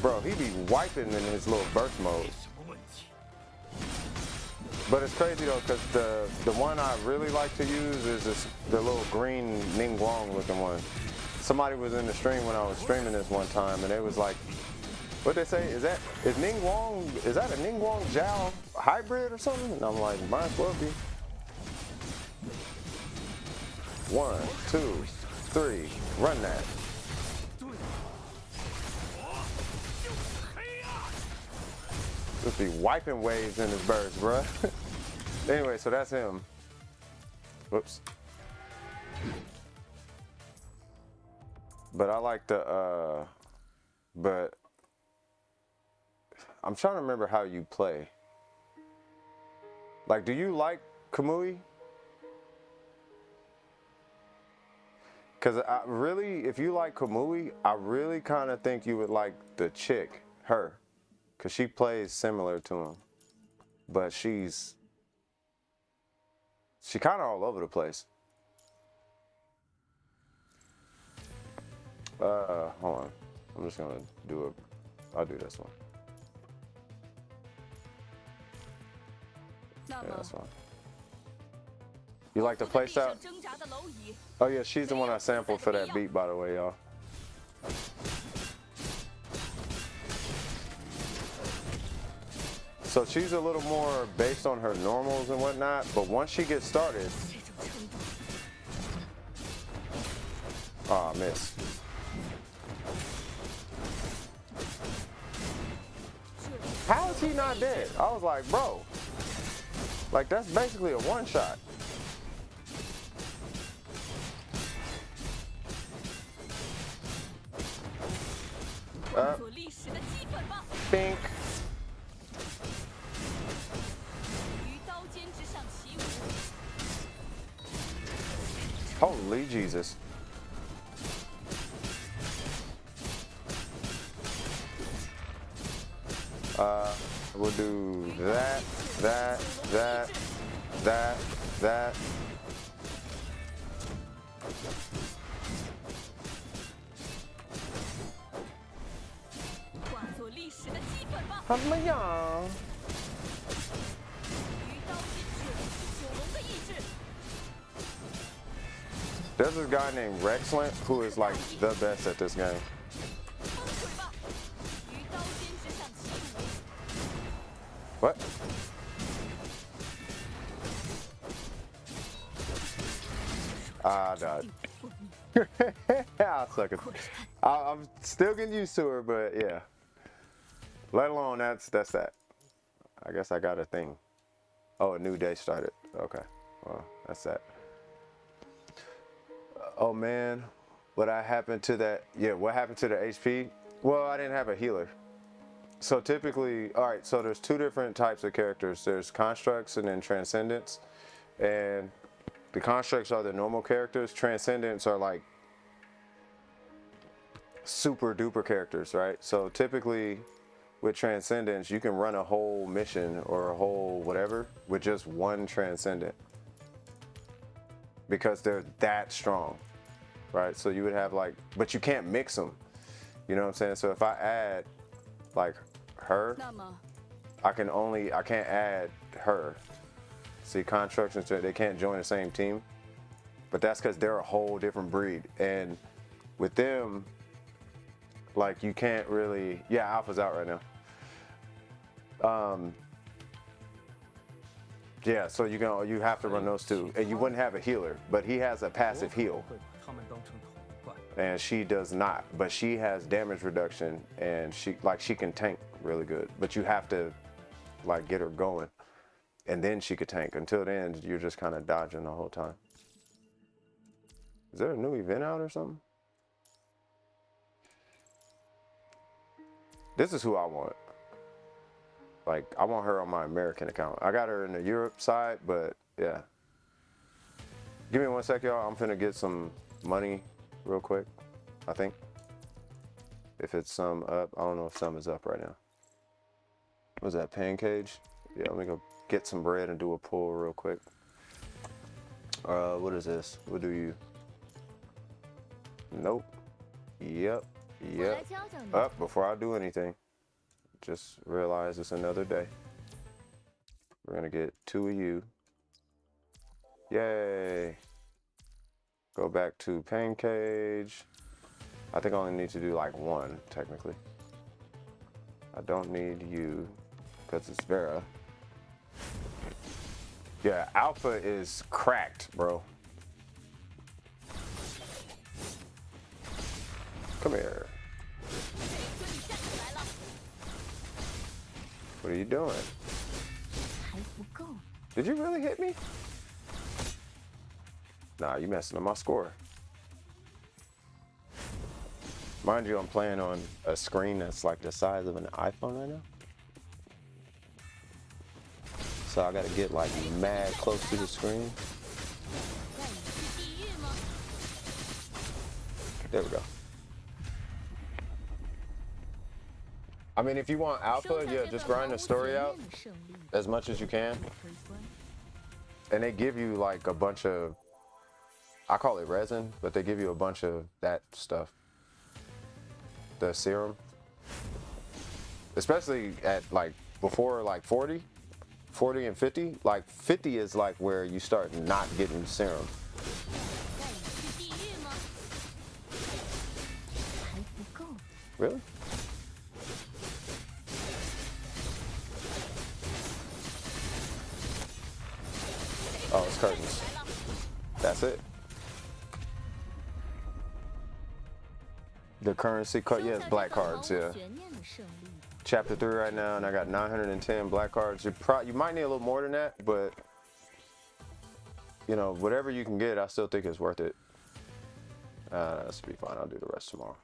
Bro, he be wiping in his little burst mode. But it's crazy though, because the one I really like to use is the little green Ningguang looking one. Somebody was in the stream when I was streaming this one time, and they was like, "What they say? Is that a Ningguang Zhao hybrid or something?" And I'm like, "Might as well be." 1, 2, 3, run that. Just be wiping waves in his burst, bruh. Anyway, so that's him. Whoops. But I like the, but I'm trying to remember how you play. Like, do you like Kamui? Because I really, if you like Kamui, I really kind of think you would like the chick, her. Because she plays similar to him. But she kind of all over the place. Hold on. I'm just gonna do it. I'll do this one. Yeah, that's fine. You like the playstyle? Oh yeah, she's the one I sampled for that beat, by the way, y'all. So she's a little more based on her normals and whatnot, but once she gets started, oh, I missed. How is he not dead? I was like, bro, like that's basically a one shot. Pink. Holy Jesus. We'll do that. that.他们呀。There's this guy named Rexlent who is like the best at this game. What? I died. I suck it. I'm still getting used to her, but yeah. Let alone that's that. I guess I got a thing. Oh, a new day started. Okay. Well, that's that. Oh man, what happened to that? Yeah, what happened to the HP? Well, I didn't have a healer. So typically, all right, so there's two different types of characters. There's constructs and then transcendents. And the constructs are the normal characters. Transcendents are like super duper characters, right? So typically with transcendents, you can run a whole mission or a whole whatever with just one transcendent because they're that strong, right? So you would have like, but you can't mix them. You know what I'm saying? So if I add like her, I can't add her. See, constructs, they can't join the same team, but that's because they're a whole different breed. And with them, like you can't really, yeah, Alpha's out right now. Yeah, so you have to run those two, and you wouldn't have a healer, but he has a passive heal, and she does not. But she has damage reduction, and she can tank really good. But you have to like get her going, and then she could tank. Until then, you're just kind of dodging the whole time. Is there a new event out or something? This is who I want. Like, I want her on my American account. I got her in the Europe side, but yeah. Give me 1 sec, y'all. I'm finna get some money real quick, I think. If it's some up, I don't know if some is up right now. What was that, Pancage? Yeah, let me go get some bread and do a pull real quick. What is this? What do you? Nope. Yep. Up before I do anything. Just realize it's another day. We're gonna get 2 of you. Yay. Go back to Pancage. I think I only need to do like 1, technically. I don't need you, because it's Vera. Yeah, Alpha is cracked, bro. Come here. What are you doing? Did you really hit me? Nah, you messing up my score. Mind you, I'm playing on a screen that's like the size of an iPhone right now. So I gotta get like mad close to the screen. There we go. I mean, if you want Alpha, yeah, just grind the story out as much as you can. And they give you like a bunch of, I call it resin, but they give you a bunch of that stuff. The serum. Especially at like before like 40 and 50. Like 50 is like where you start not getting serum. Really? Oh, it's curtains. That's it. The currency card, yeah, it's black cards, yeah. Chapter 3 right now, and I got 910 black cards. You might need a little more than that, but you know, whatever you can get, I still think it's worth it. This will be fine. I'll do the rest tomorrow.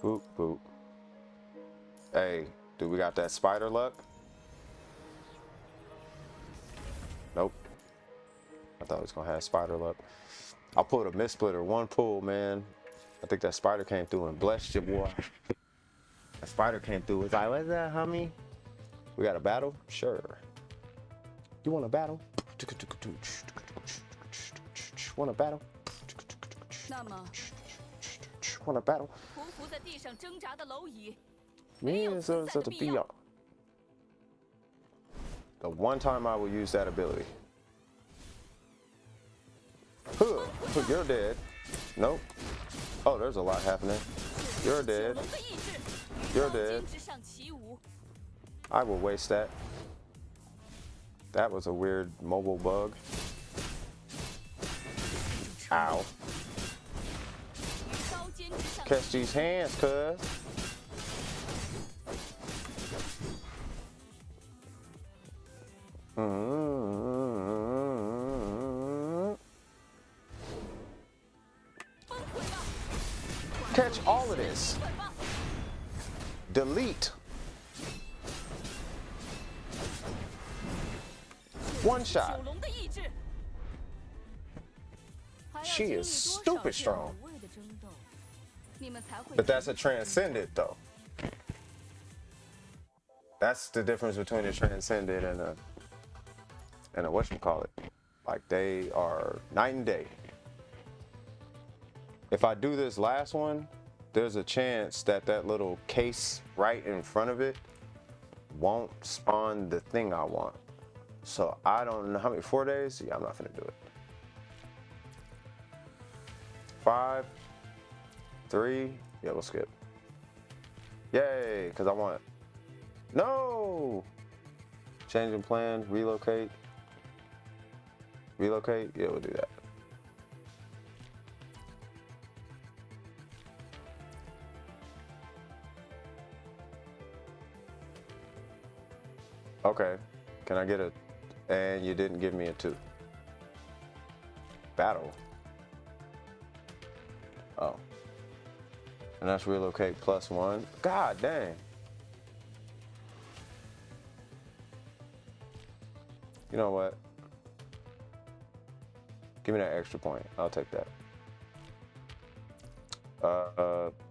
Boop, boop. Hey, do we got that spider luck? Nope. I thought it was gonna have spider luck. I pulled a mid-splitter, one pull, man. I think that spider came through and blessed you, boy. That spider came through. It's like, what's that, homie? We got a battle? Sure. You want a battle? Want a battle? 那么， Want a battle? 匍匐在地上挣扎的蝼蚁， Me is a be y'all. The one time I will use that ability. Huh, you're dead. Nope. Oh, there's a lot happening. You're 九 dead. 龙的意志， You're 与 dead. 刀尖之上起舞。 I will waste that. That was a weird mobile bug. Ow. 与刀尖之上 Catch these hands, cuz. Catch all of this. Delete. One shot. 九龙的意志。还要 She 经历 is 多少 stupid 这样 strong. 无谓的争斗，你们才会 But that's a transcendent, though. That's the difference between a transcendent and a whatchamacallit. Like, they are night and day. If I do this last one, there's a chance that that little case right in front of it won't spawn the thing I want. So I don't know how many, 4 days? Yeah, I'm not gonna do it. 5, 3, yeah, we'll skip. Yay, because I want it. No! Changing plan, relocate. Relocate, yeah, we'll do that. Okay, can I get a, and you didn't give me a 2. Battle. Oh. And that's relocate +1. God dang. You know what? Give me that extra point. I'll take that.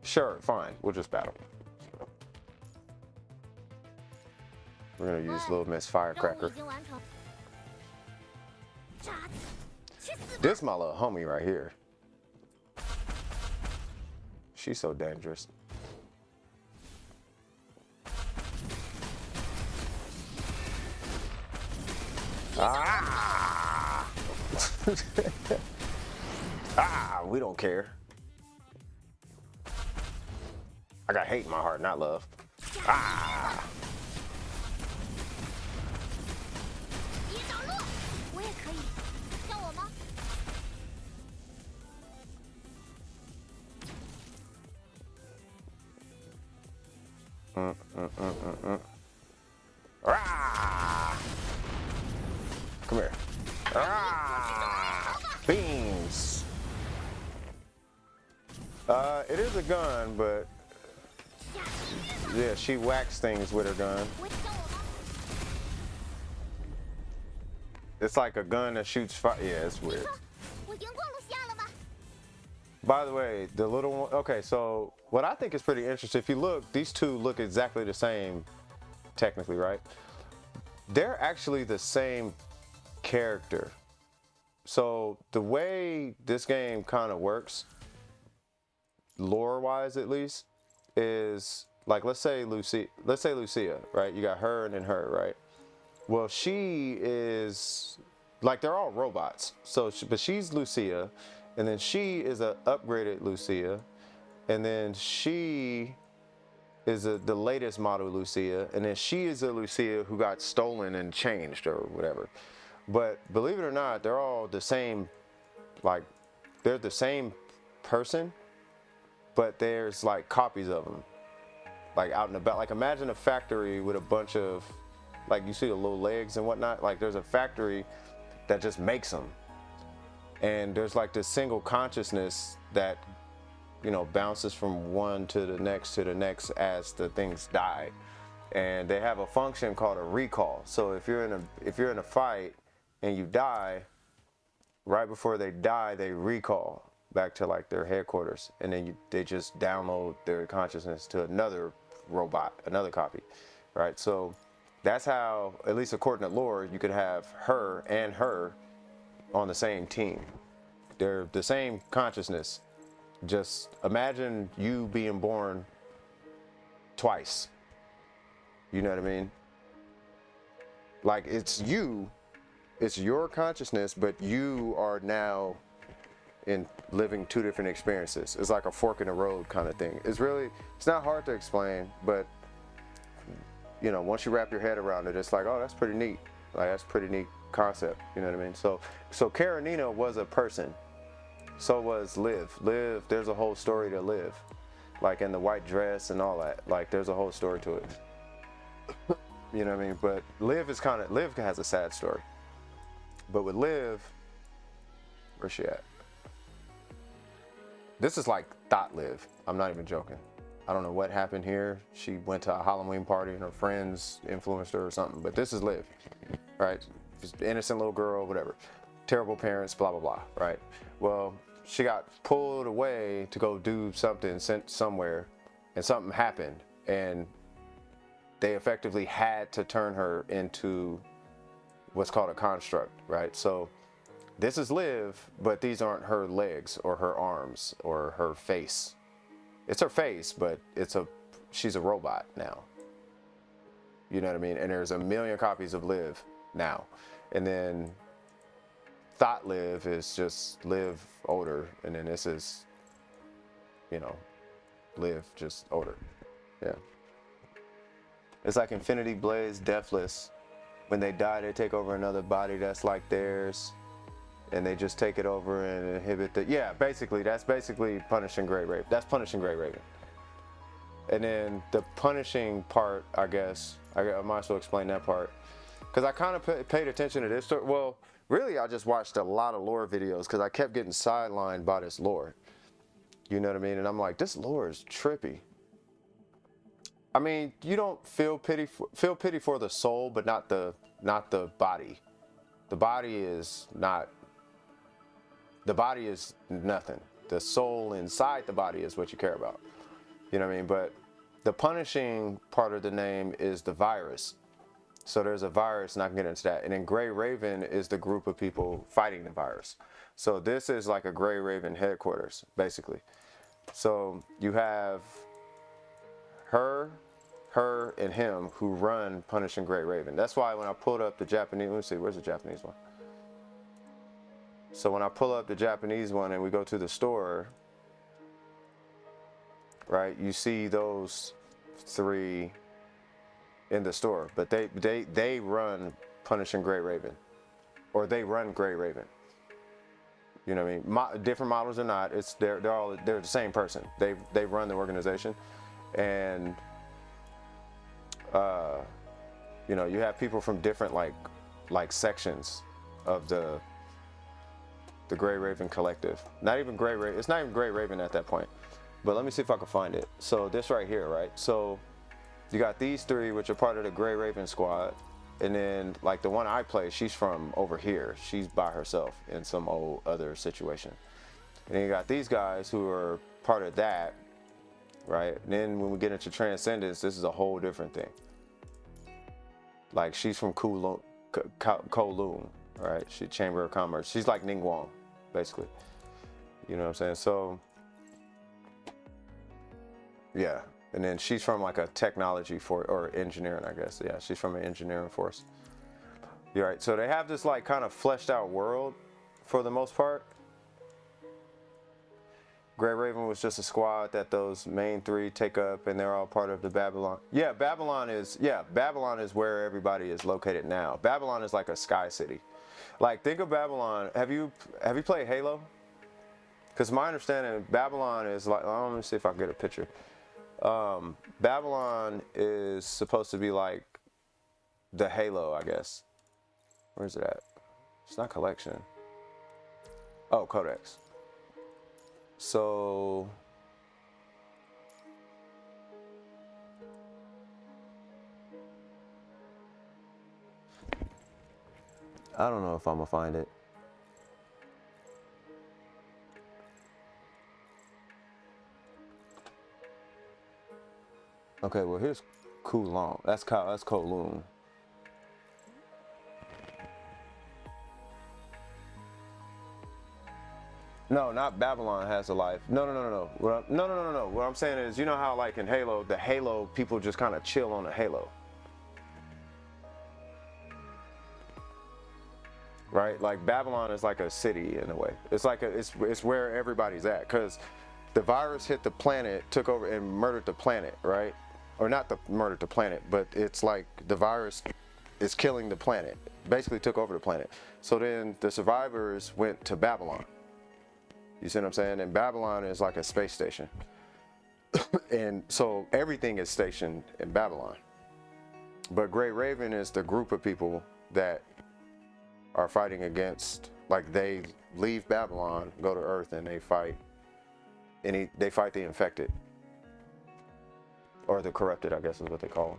Sure, fine. We'll just battle. We're gonna use Little Miss 任务 Firecracker. 已经完成。渣子，去死吧！ This my little homie right here. She's so dangerous. Ah! Ah, we don't care. I got hate in my heart, not love. Ah! 别挡路，我也可以。让我吗？ Ah! Come here. Ah! Beams. It is a gun, but yeah, she whacks things with her gun. 我让我吗？ It's like a gun that shoots fire. Yeah, it's weird. 我赢过露西亚了吗？ By the way, the little one. Okay, so what I think is pretty interesting. If you look, these two look exactly the same, technically, right? They're actually the same character. So the way this game kind of works, lore-wise at least, is like let's say Lucia, right? You got her and then her, right? Well, she is like they're all robots. So, but she's Lucia, and then she is a upgraded Lucia, and then she is the latest model Lucia, and then she is a Lucia who got stolen and changed or whatever. But believe it or not, they're all the same, like they're the same person, but there's like copies of them, like out and about. Like imagine a factory with a bunch of, like you see the little legs and whatnot. Like there's a factory that just makes them, and there's like this single consciousness that, you know, bounces from one to the next as the things die, and they have a function called a recall. So if you're in a fight and you die, right before they die, they recall back to like their headquarters, and then they just download their consciousness to another robot, another copy, right? So that's how, at least according to lore, you could have her and her on the same team. They're the same consciousness. Just imagine you being born twice. You know what I mean? Like it's you, it's your consciousness, but you are now in living two different experiences. It's like a fork in the road kind of thing. It's not hard to explain, but you know, once you wrap your head around it, it's like, oh, that's pretty neat. Like that's a pretty neat concept. You know what I mean? So Karenina was a person. So was Liv. There's a whole story to Liv. Like in the white dress and all that. Like there's a whole story to it. You know what I mean? But Liv has a sad story. But with Liv, where's she at? This is like Thought Liv. I'm not even joking. I don't know what happened here. She went to a Halloween party and her friends influenced her or something. But this is Liv, right? Just innocent little girl, whatever. Terrible parents, blah, blah, blah, right? Well, she got pulled away to go do something, sent somewhere, and something happened. And they effectively had to turn her into what's called a construct, right? So this is Liv, but these aren't her legs or her arms or her face. It's her face, but she's a robot now. You know what I mean? And there's a million copies of Liv now. And then Thought Liv is just Liv older, and then this is, you know, Liv just older. Yeah. It's like Infinity Blaze Deathless. When they die, they take over another body that's like theirs, and they just take it over and inhibit the. Yeah, basically, that's basically punishing Grey Raven. That's punishing Grey Raven. And then the punishing part, I guess, I might as well explain that part, because I kind of paid attention to this story. Well, really, I just watched a lot of lore videos because I kept getting sidelined by this lore. You know what I mean? And I'm like, this lore is trippy. I mean, you don't feel pity for the soul, but not the body. The body is nothing. The soul inside the body is what you care about. You know what I mean? But the punishing part of the name is the virus. So there's a virus, and I can get into that. And then Grey Raven is the group of people fighting the virus. So this is like a Grey Raven headquarters, basically. So you have her, and him who run Punishing Grey Raven. That's why when I pulled up the Japanese, let me see, where's the Japanese one? So when I pull up the Japanese one and we go to the store, right, you see those three in the store, but they run Punishing Grey Raven, or they run Grey Raven. You know what I mean? Different models or not, they're the same person. They run the organization, and you know, you have people from different like sections of the Grey Raven collective. Not even Grey Raven. It's not even Grey Raven at that point. But let me see if I can find it. So this right here, right? So you got these three, which are part of the Grey Raven squad. And then like the one I play, she's from over here. She's by herself in some old other situation. And then you got these guys who are part of that, right? And then when we get into Transcendence, this is a whole different thing. Like she's from Kowloon, right? She Chamber of Commerce. She's like Ningguang, basically. You know what I'm saying? So yeah. And then she's from like a technology or engineering, I guess. Yeah, she's from an engineering force. You're right. So they have this like kind of fleshed out world for the most part. Grey Raven was just a squad that those main three take up, and they're all part of the Babylon. Yeah, Babylon is where everybody is located now. Babylon is like a sky city. Like think of Babylon. Have you played Halo? Because my understanding, Babylon is like, let me see if I can get a picture. Babylon is supposed to be like the Halo, I guess. Where's it at? It's not collection. Oh, Codex. So I don't know if I'm gonna find it. Okay, well here's Kulong. That's Kowloon. No, not Babylon has a life. No. No. What I'm saying is, you know how like in Halo, the Halo people just kind of chill on the Halo, right? Like Babylon is like a city in a way. It's like it's where everybody's at, because the virus hit the planet, took over and murdered the planet, right? Or not murdered the planet, but it's like the virus is killing the planet. Basically took over the planet. So then the survivors went to Babylon. You see what I'm saying? And Babylon is like a space station. And so everything is stationed in Babylon. But Grey Raven is the group of people that are fighting against, like they leave Babylon, go to Earth, and they fight. And they fight the infected. Or the corrupted, I guess is what they call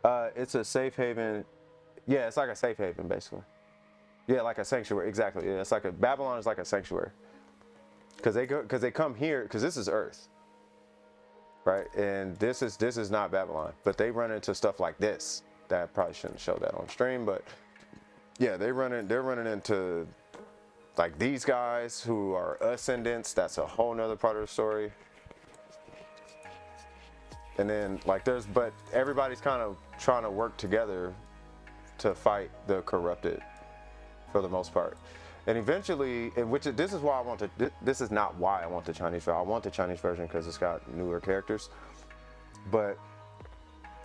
them. It's a safe haven. Yeah, it's like a safe haven, basically. Yeah, like a sanctuary, exactly. Yeah, it's like Babylon is like a sanctuary. Because they come here, because this is Earth, right? And this is not Babylon, but they run into stuff like this. That I probably shouldn't show that on stream, but yeah, they're running into like these guys who are ascendants. That's a whole nother part of the story. And then like but everybody's kind of trying to work together to fight the corrupted for the most part. And eventually, this is why I want this is not why I want the Chinese version. I want the Chinese version because it's got newer characters. But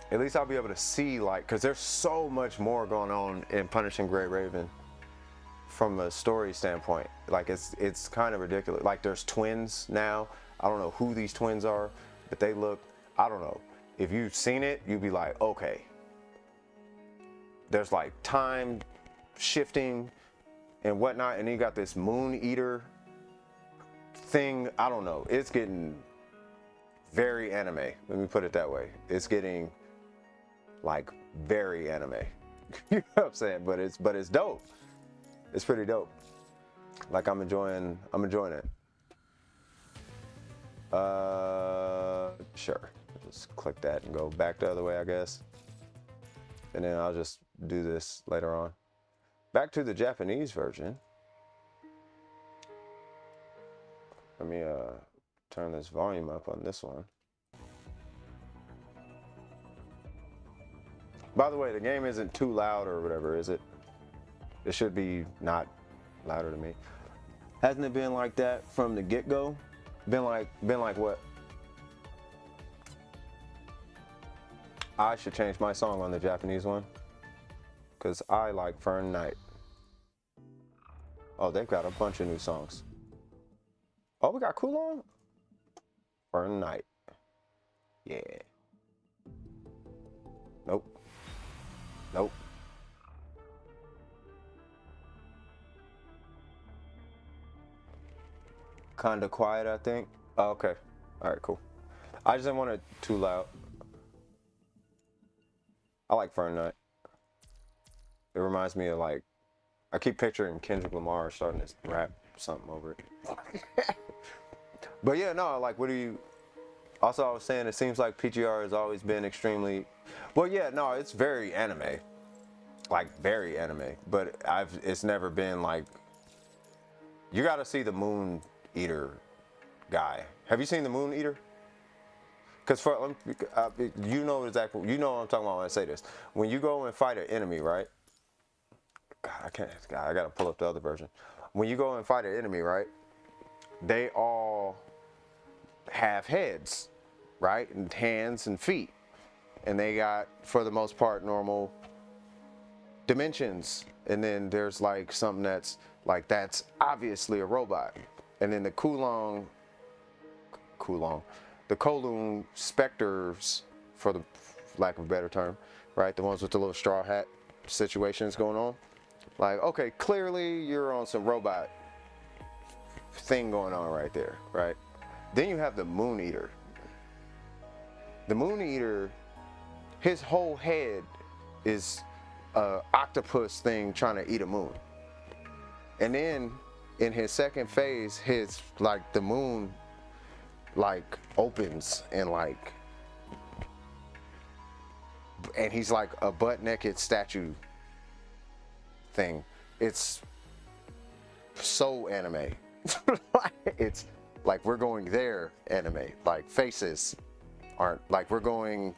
at least I'll be able to see, like, because there's so much more going on in Punishing Grey Raven from a story standpoint. Like, it's kind of ridiculous. Like, there's twins now. I don't know who these twins are, but they look, I don't know. If you've seen it, you'd be like, okay. There's like time shifting and whatnot, and then you got this moon eater thing. I don't know, it's getting very anime, let me put it that way. It's getting like very anime. You know what I'm saying? But it's dope. It's pretty dope. Like I'm enjoying it. Sure, just click that and go back the other way, I guess, and then I'll just do this later on. Back to the Japanese version. Let me turn this volume up on this one. By the way, the game isn't too loud or whatever, is it? It should be not louder to me. Hasn't it been like that from the get-go? Been like what? I should change my song on the Japanese one, because I like Fern Knight. Oh, they've got a bunch of new songs. Oh, we got Kulong? Fern Knight. Yeah. Nope. Nope. Kinda quiet, I think. Oh, okay. All right, cool. I just didn't want it too loud. I like Fern Knight. It reminds me of, like, I keep picturing Kendrick Lamar starting to rap something over it. But yeah, no, like, what do you... Also, I was saying, it seems like PGR has always been extremely... Well, yeah, no, it's very anime. Like, very anime. But it's never been, like... You gotta see the Moon Eater guy. Have you seen the Moon Eater? Because you know exactly, you know what I'm talking about when I say this. When you go and fight an enemy, right? God, I gotta pull up the other version. When you go and fight an enemy, right? They all have heads, right? And hands and feet. And they got, for the most part, normal dimensions. And then there's like something that's obviously a robot. And then the the Kowloon specters, for the lack of a better term, right? The ones with the little straw hat situations going on. Like, okay, clearly you're on some robot thing going on right there, right? Then you have the Moon Eater. The Moon Eater, his whole head is a octopus thing trying to eat a moon. And then in his second phase, the moon like opens and like and he's like a butt-naked statue thing. It's so anime. It's like we're going there anime. Like faces aren't like we're going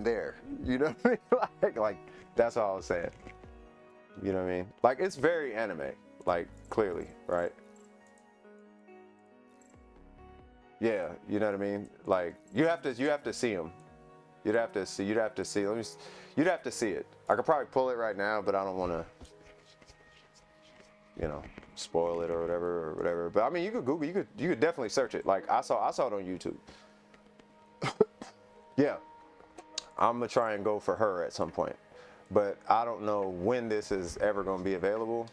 there. You know what I mean? Like that's all I was saying. You know what I mean? Like it's very anime. Like clearly, right? Yeah, you know what I mean? Like you have to see him. You'd have to see. You'd have to see it. I could probably pull it right now, but I don't want to, you know, spoil it or whatever. But I mean, you could Google. You could definitely search it. Like I saw it on YouTube. Yeah, I'm gonna try and go for her at some point, but I don't know when this is ever gonna be available.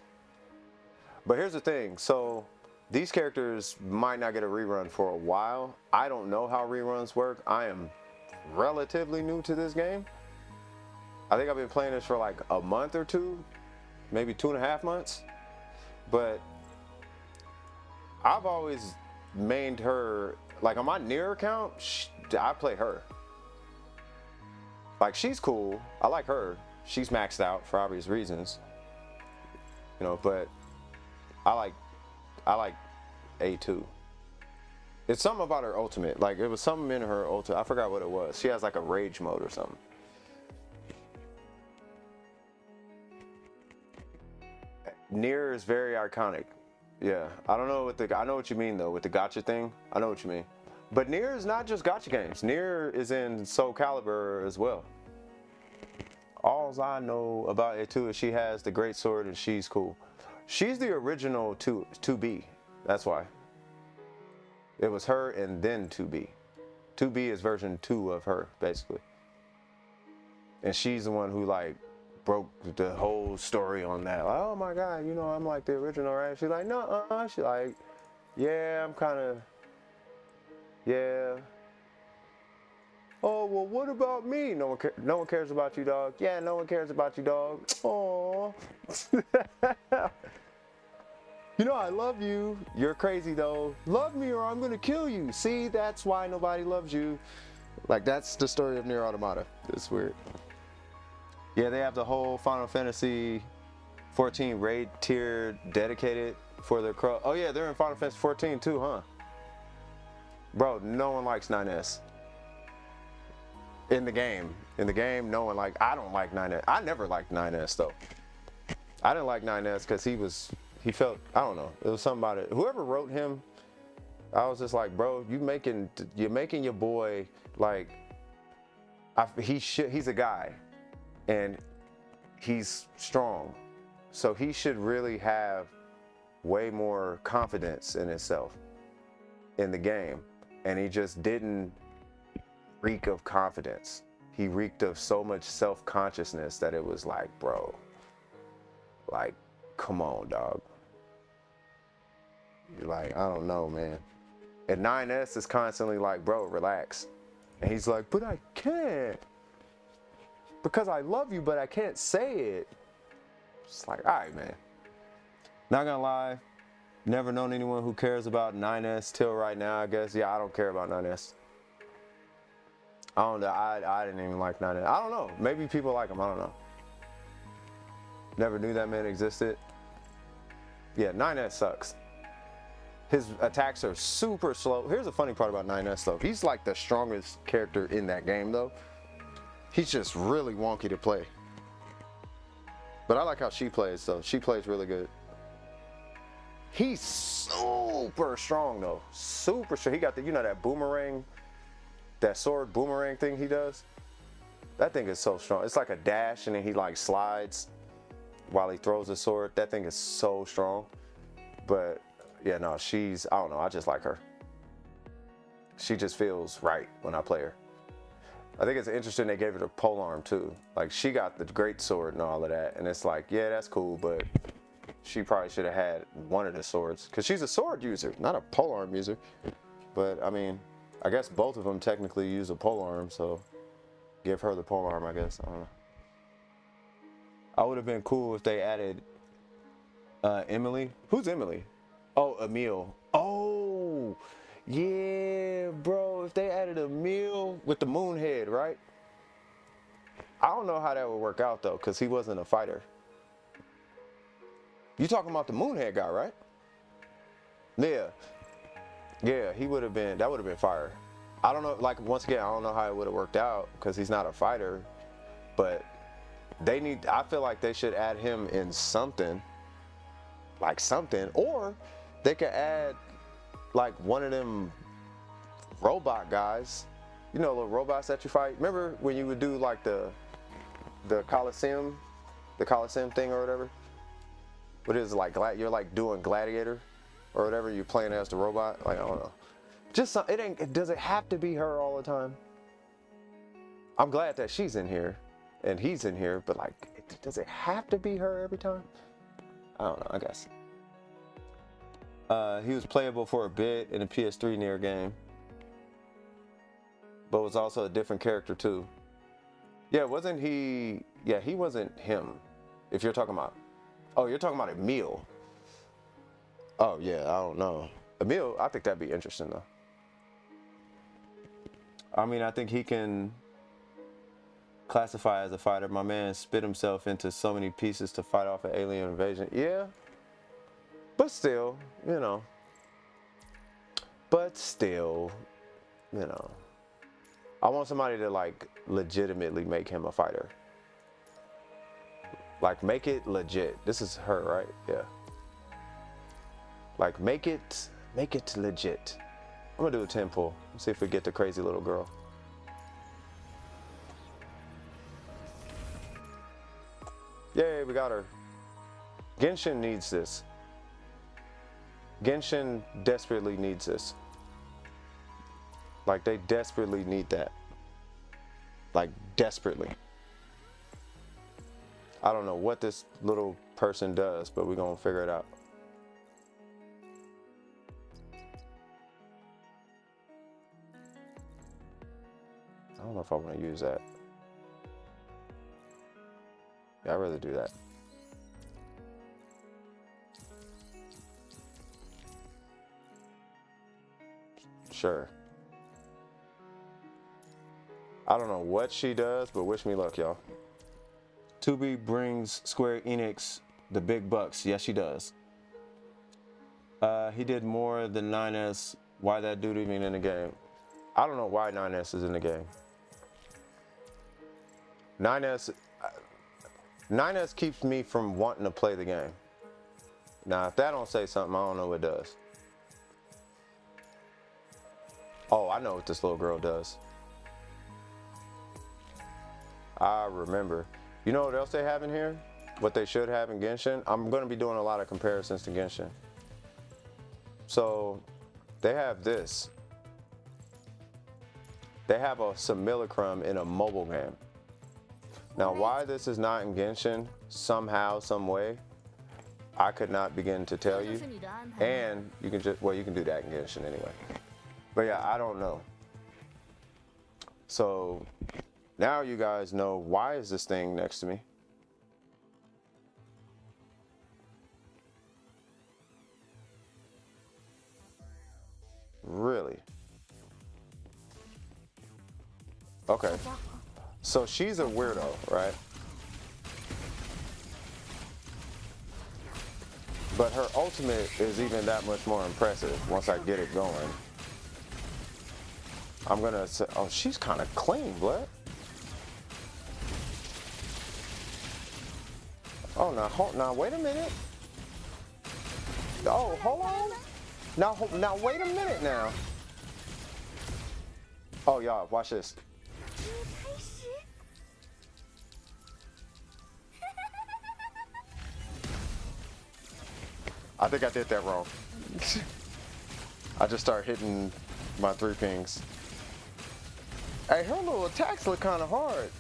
But here's the thing. So these characters might not get a rerun for a while. I don't know how reruns work. I am relatively new to this game. I think I've been playing this for like a month or two, maybe 2.5 months. But I've always mained her, like on my Nier account, I play her. Like she's cool, I like her. She's maxed out for obvious reasons. You know, but I like A2. It's something about her ultimate. Like it was something in her ultimate. I forgot what it was. She has like a rage mode or something. Nier is very iconic. Yeah, I don't know I know what you mean though with the gacha thing. I know what you mean. But Nier is not just gacha games. Nier is in Soul Calibur as well. All I know about it too is she has the great sword and she's cool. She's the original 2B. That's why. It was her and then 2B. 2B is version 2 of her, basically. And she's the one who like broke the whole story on that. Like, oh my God, you know, I'm like the original, right? She's like, no, she's like, yeah, I'm kind of, yeah. Oh, well, what about me? No one cares about you, dog. Yeah, no one cares about you, dog. Aww. You know, I love you. You're crazy, though. Love me or I'm going to kill you. See, that's why nobody loves you. Like, that's the story of Nier Automata. It's weird. Yeah, they have the whole Final Fantasy 14 raid tier dedicated for their crow. Oh, yeah, they're in Final Fantasy 14 too, huh? Bro, no one likes 9S. In the game, no one I don't like 9S. I never liked 9S though. I didn't like 9S because he felt, I don't know. It was something about it. Whoever wrote him, I was just like, bro, you're making your boy like, he's a guy, and he's strong, so he should really have way more confidence in himself in the game, and he just didn't reek of confidence. He reeked of so much self-consciousness that it was like, bro, like, come on, dog. You're like, I don't know, man. And 9S is constantly like, bro, relax. And he's like, but I can't. Because I love you, but I can't say it. It's like, all right, man. Not gonna lie, never known anyone who cares about 9S till right now, I guess. Yeah, I don't care about 9S. I don't know. I didn't even like 9S. I don't know. Maybe people like him. I don't know. Never knew that man existed. Yeah, 9S sucks. His attacks are super slow. Here's the funny part about 9S though. He's like the strongest character in that game though. He's just really wonky to play. But I like how she plays though. She plays really good. He's super strong though. Super strong. He got the, you know, that boomerang, that sword boomerang thing he does. That thing is so strong. It's like a dash and then he like slides while he throws the sword. That thing is so strong. But yeah, no, she's, I don't know, I just like her. She just feels right when I play her. I think it's interesting they gave her the polearm too. Like she got the great sword and all of that. And it's like, yeah, that's cool, but she probably should have had one of the swords. Because she's a sword user, not a polearm user. But I mean, I guess both of them technically use a polearm, so give her the polearm, I guess. I don't know. I would have been cool if they added Emily. Who's Emily? Oh, Emile. Oh, Yeah, bro, if they added a meal with the moon head, right? I don't know how that would work out though, because he wasn't a fighter. You talking about the moonhead guy, right? Yeah. Yeah, he would have been, that would have been fire. I don't know, like, once again, I don't know how it would have worked out because he's not a fighter, but they need, I feel like they should add him in something, like something, or they could add like one of them robot guys, you know, little robots that you fight. Remember when you would do like the Coliseum thing or whatever? What is it, like, you're like doing Gladiator or whatever, you're playing as the robot, like, I don't know. Just does it have to be her all the time? I'm glad that she's in here and he's in here, but like, does it have to be her every time? I don't know, I guess. He was playable for a bit in the PS3 Nier game, but was also a different character too. Yeah, wasn't he? Yeah, he wasn't him. If you're talking about, oh, you're talking about Emil. Oh yeah, I don't know. Emil, I think that'd be interesting though. I mean, I think he can classify as a fighter. My man spit himself into so many pieces to fight off an alien invasion. Yeah, but still, you know. I want somebody to like legitimately make him a fighter. Like, make it legit. This is her, right? Yeah. Like, make it legit. I'm gonna do a 10 pull. See if we get the crazy little girl. Yay, we got her. Genshin needs this. Genshin desperately needs this. Like, they desperately need that. Like, desperately. I don't know what this little person does, but we're gonna figure it out. I don't know if I want to use that. Yeah, I'd rather do that. Sure. I don't know what she does, but wish me luck, y'all. Tubi brings Square Enix the big bucks. Yes, she does. He did more than 9S. Why that dude even in the game? I don't know why 9S is in the game. 9S keeps me from wanting to play the game. Now, if that don't say something, I don't know what does. Oh, I know what this little girl does. I remember. You know what else they have in here? What they should have in Genshin? I'm going to be doing a lot of comparisons to Genshin. So, they have this. They have a simulacrum in a mobile game. Now, why this is not in Genshin, somehow, some way, I could not begin to tell you. And you can just, well, you can do that in Genshin anyway. But yeah, I don't know. So now you guys know, why is this thing next to me? Really? Okay. So she's a weirdo, right? But her ultimate is even that much more impressive once I get it going. I'm gonna say, oh, she's kind of clean, blood. Oh, now, wait a minute. Oh, hold on. Now, wait a minute now. Oh, y'all, watch this. I think I did that wrong. I just started hitting my 3 pings. Hey, her little attacks look kind of hard.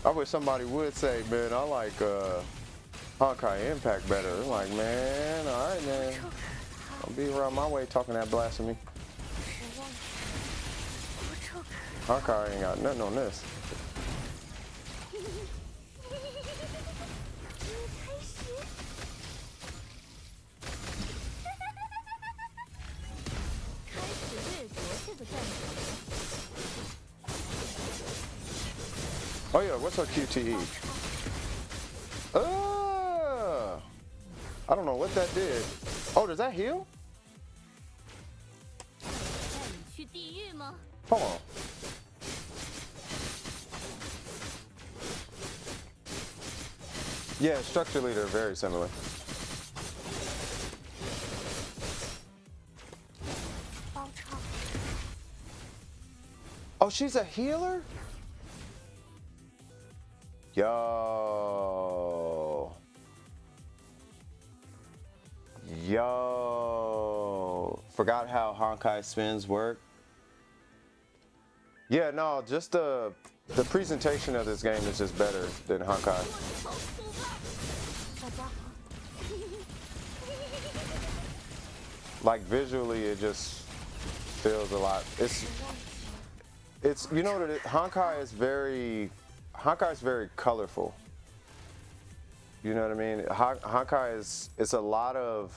I wish somebody would say, man, I like Honkai Impact better. I'm like, man, all right, man. Don't be around my way talking that blasphemy. Honkai ain't got nothing on this. Oh yeah, what's her QTE? I don't know what that did. Oh, does that heal? 带你去地狱吗？ Hold on. Yeah, structurally they're very similar. Oh, she's a healer? Yo. Yo. Forgot how Honkai spins work. Yeah, no, just the presentation of this game is just better than Honkai. 大家好。 Like visually, it just feels a lot. It's you know what it is? Honkai is very colorful. You know what I mean? Honkai it's a lot of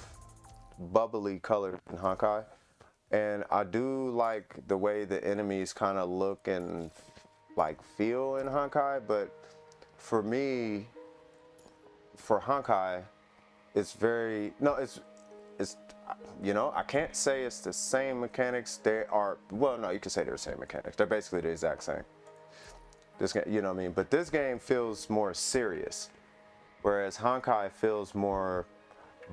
bubbly color in Honkai, and I do like the way the enemies kind of look and like feel in Honkai. But for me, for Honkai, it's you know, I can't say it's the same mechanics. They are, well, no, you can say they're the same mechanics. They're basically the exact same. This game, you know what I mean? But this game feels more serious, whereas Honkai feels more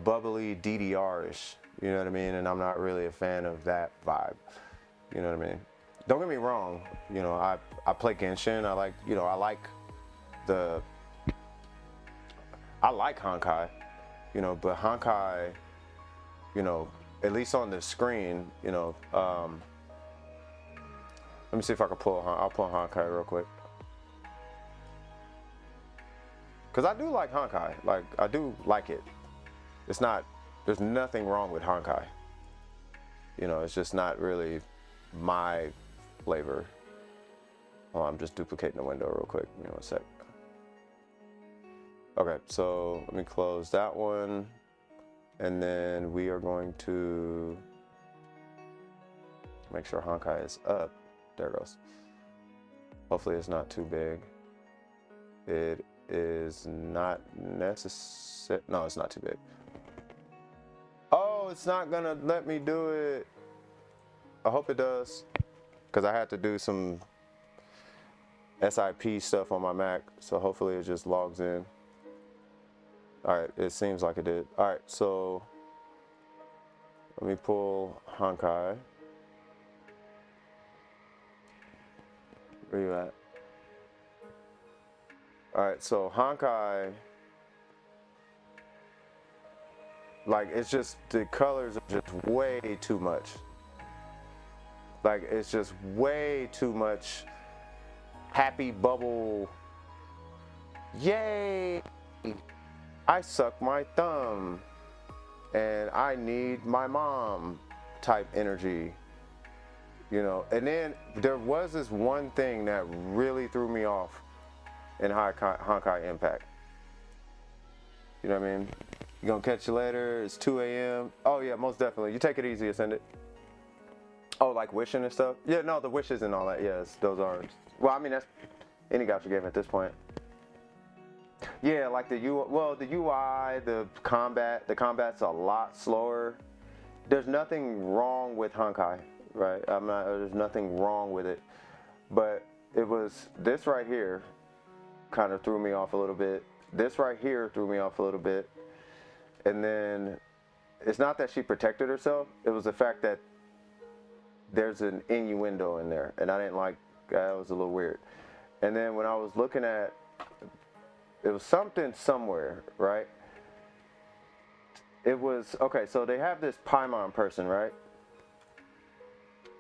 bubbly, DDR-ish. You know what I mean? And I'm not really a fan of that vibe. You know what I mean? Don't get me wrong. You know, I play Genshin. I like, you know, I like Honkai. You know, but Honkai, you know, at least on the screen, you know, let me see if I can I'll pull Honkai real quick. Cause I do like Honkai, like I do like it. There's nothing wrong with Honkai. You know, it's just not really my flavor. Oh, I'm just duplicating the window real quick, give me one sec. Okay, so let me close that one. And then we are going to make sure Honkai is up. There it goes. Hopefully it's not too big. It is not necessary. No, it's not too big. Oh, it's not gonna let me do it. I hope it does, because I had to do some SIP stuff on my Mac. So hopefully it just logs in. All right, it seems like it did. All right, so let me pull Honkai. Where you at? All right, so Honkai, like it's just, the colors are just way too much. Like it's just way too much happy bubble. Yay! I suck my thumb and I need my mom type energy, you know. And then there was this one thing that really threw me off in Honkai Impact. You know what I mean? You gonna catch you later, it's 2 a.m. Oh yeah, most definitely. You take it easy, Ascended. Oh, like wishing and stuff? Yeah, no, the wishes and all that, yes, those are. Well, I mean, that's any gacha game at this point. Yeah, like the UI, the combat's a lot slower. There's nothing wrong with Honkai, right? There's nothing wrong with it. But it was this right here kind of threw me off a little bit. This right here threw me off a little bit. And then it's not that she protected herself, it was the fact that there's an innuendo in there. And I didn't like that, was a little weird. And then when I was looking at, it was something somewhere, right? It was, okay, so they have this Paimon person, right?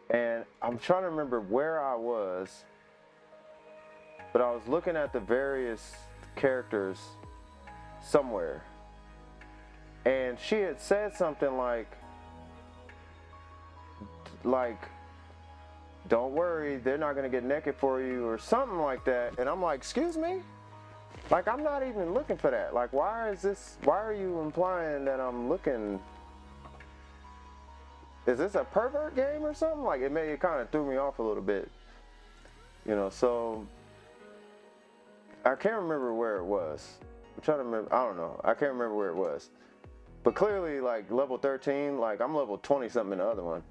And I'm trying to remember where I was, but I was looking at the various characters somewhere. And she had said something like, don't worry, they're not gonna get naked for you, or something like that. And I'm like, excuse me? Like, I'm not even looking for that. Like, why are you implying that I'm looking? Is this a pervert game or something? Like, it kind of threw me off a little bit. You know, so I can't remember where it was. I'm trying to remember. I don't know. I can't remember where it was. But clearly, like level 13, like I'm level 20 something in the other one.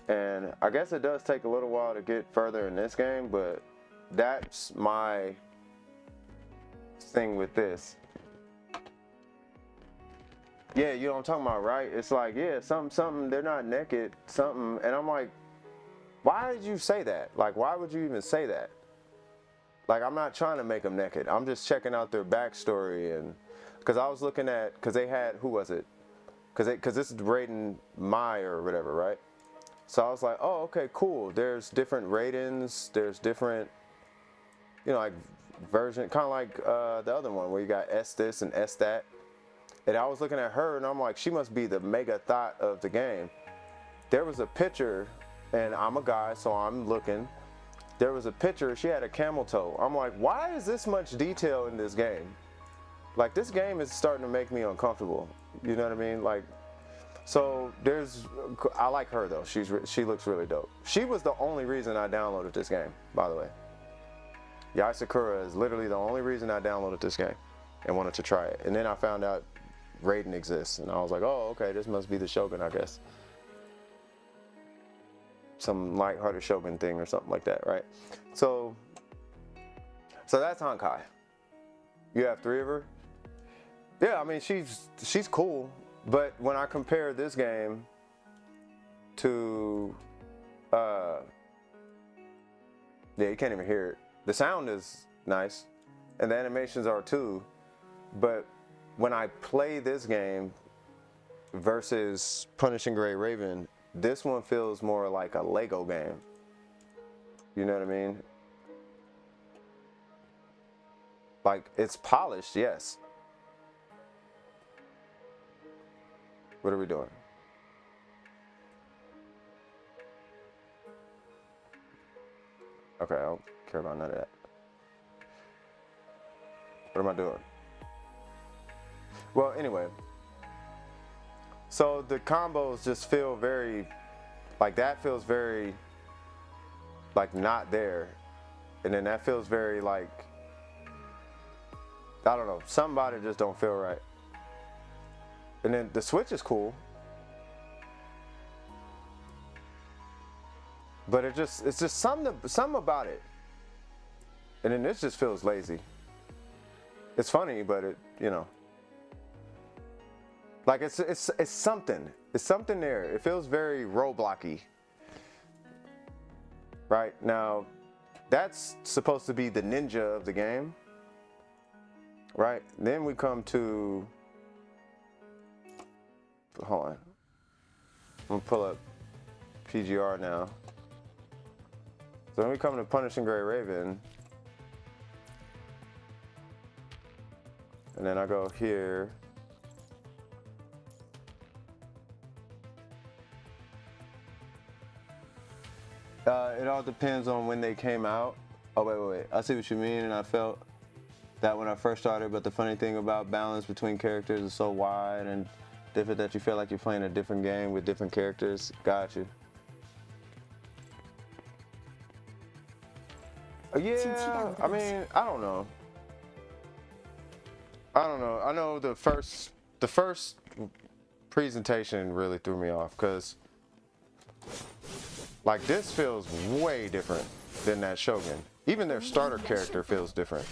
And I guess it does take a little while to get further in this game, but that's my thing with this. Yeah, you know what I'm talking about, right? It's like, yeah, something, they're not naked, something. And I'm like, why did you say that? Like, why would you even say that? Like, I'm not trying to make them naked. I'm just checking out their backstory. And because I was looking at, because they had, who was it? Because this is Raiden Mai or whatever, right? So I was like, oh, okay, cool. There's different Raidens. There's different, you know, like version, kind of like the other one where you got S this and S that. And I was looking at her and I'm like, she must be the mega thought of the game. There was a picture, and I'm a guy, so I'm looking. There was a picture, she had a camel toe. I'm like, why is this much detail in this game? Like, this game is starting to make me uncomfortable. You know what I mean? Like, so there's, I like her though. She looks really dope. She was the only reason I downloaded this game, by the way. Yai Sakura is literally the only reason I downloaded this game and wanted to try it. And then I found out Raiden exists, and I was like, oh, okay, this must be the Shogun, I guess. Some lighthearted Shogun thing or something like that, right? So that's Honkai. You have 3 of her? Yeah, I mean, she's cool, but when I compare this game to, yeah, you can't even hear it. The sound is nice, and the animations are too, but when I play this game versus Punishing Gray Raven, this one feels more like a Lego game. You know what I mean? Like, it's polished, yes. What are we doing? Okay, I don't care about none of that. What am I doing? Well, anyway. So the combos just feel very, like that feels very, like not there. And then that feels very like, I don't know, something about it just don't feel right. And then the switch is cool. But it's just something about it. And then this just feels lazy. It's funny, but it, you know. Like it's something. It's something there. It feels very Roblox-y. Right? Now, that's supposed to be the ninja of the game. Right? Then we come to, hold on. I'm gonna pull up PGR now. So when we come to Punishing Gray Raven, and then I go here. It all depends on when they came out. Oh, wait. I see what you mean, and I felt that when I first started, but the funny thing about balance between characters is so wide and different that you feel like you're playing a different game with different characters. Got you. Yeah, I mean, I don't know. I know the first presentation really threw me off because like this feels way different than that Shogun. Even their starter character feels different.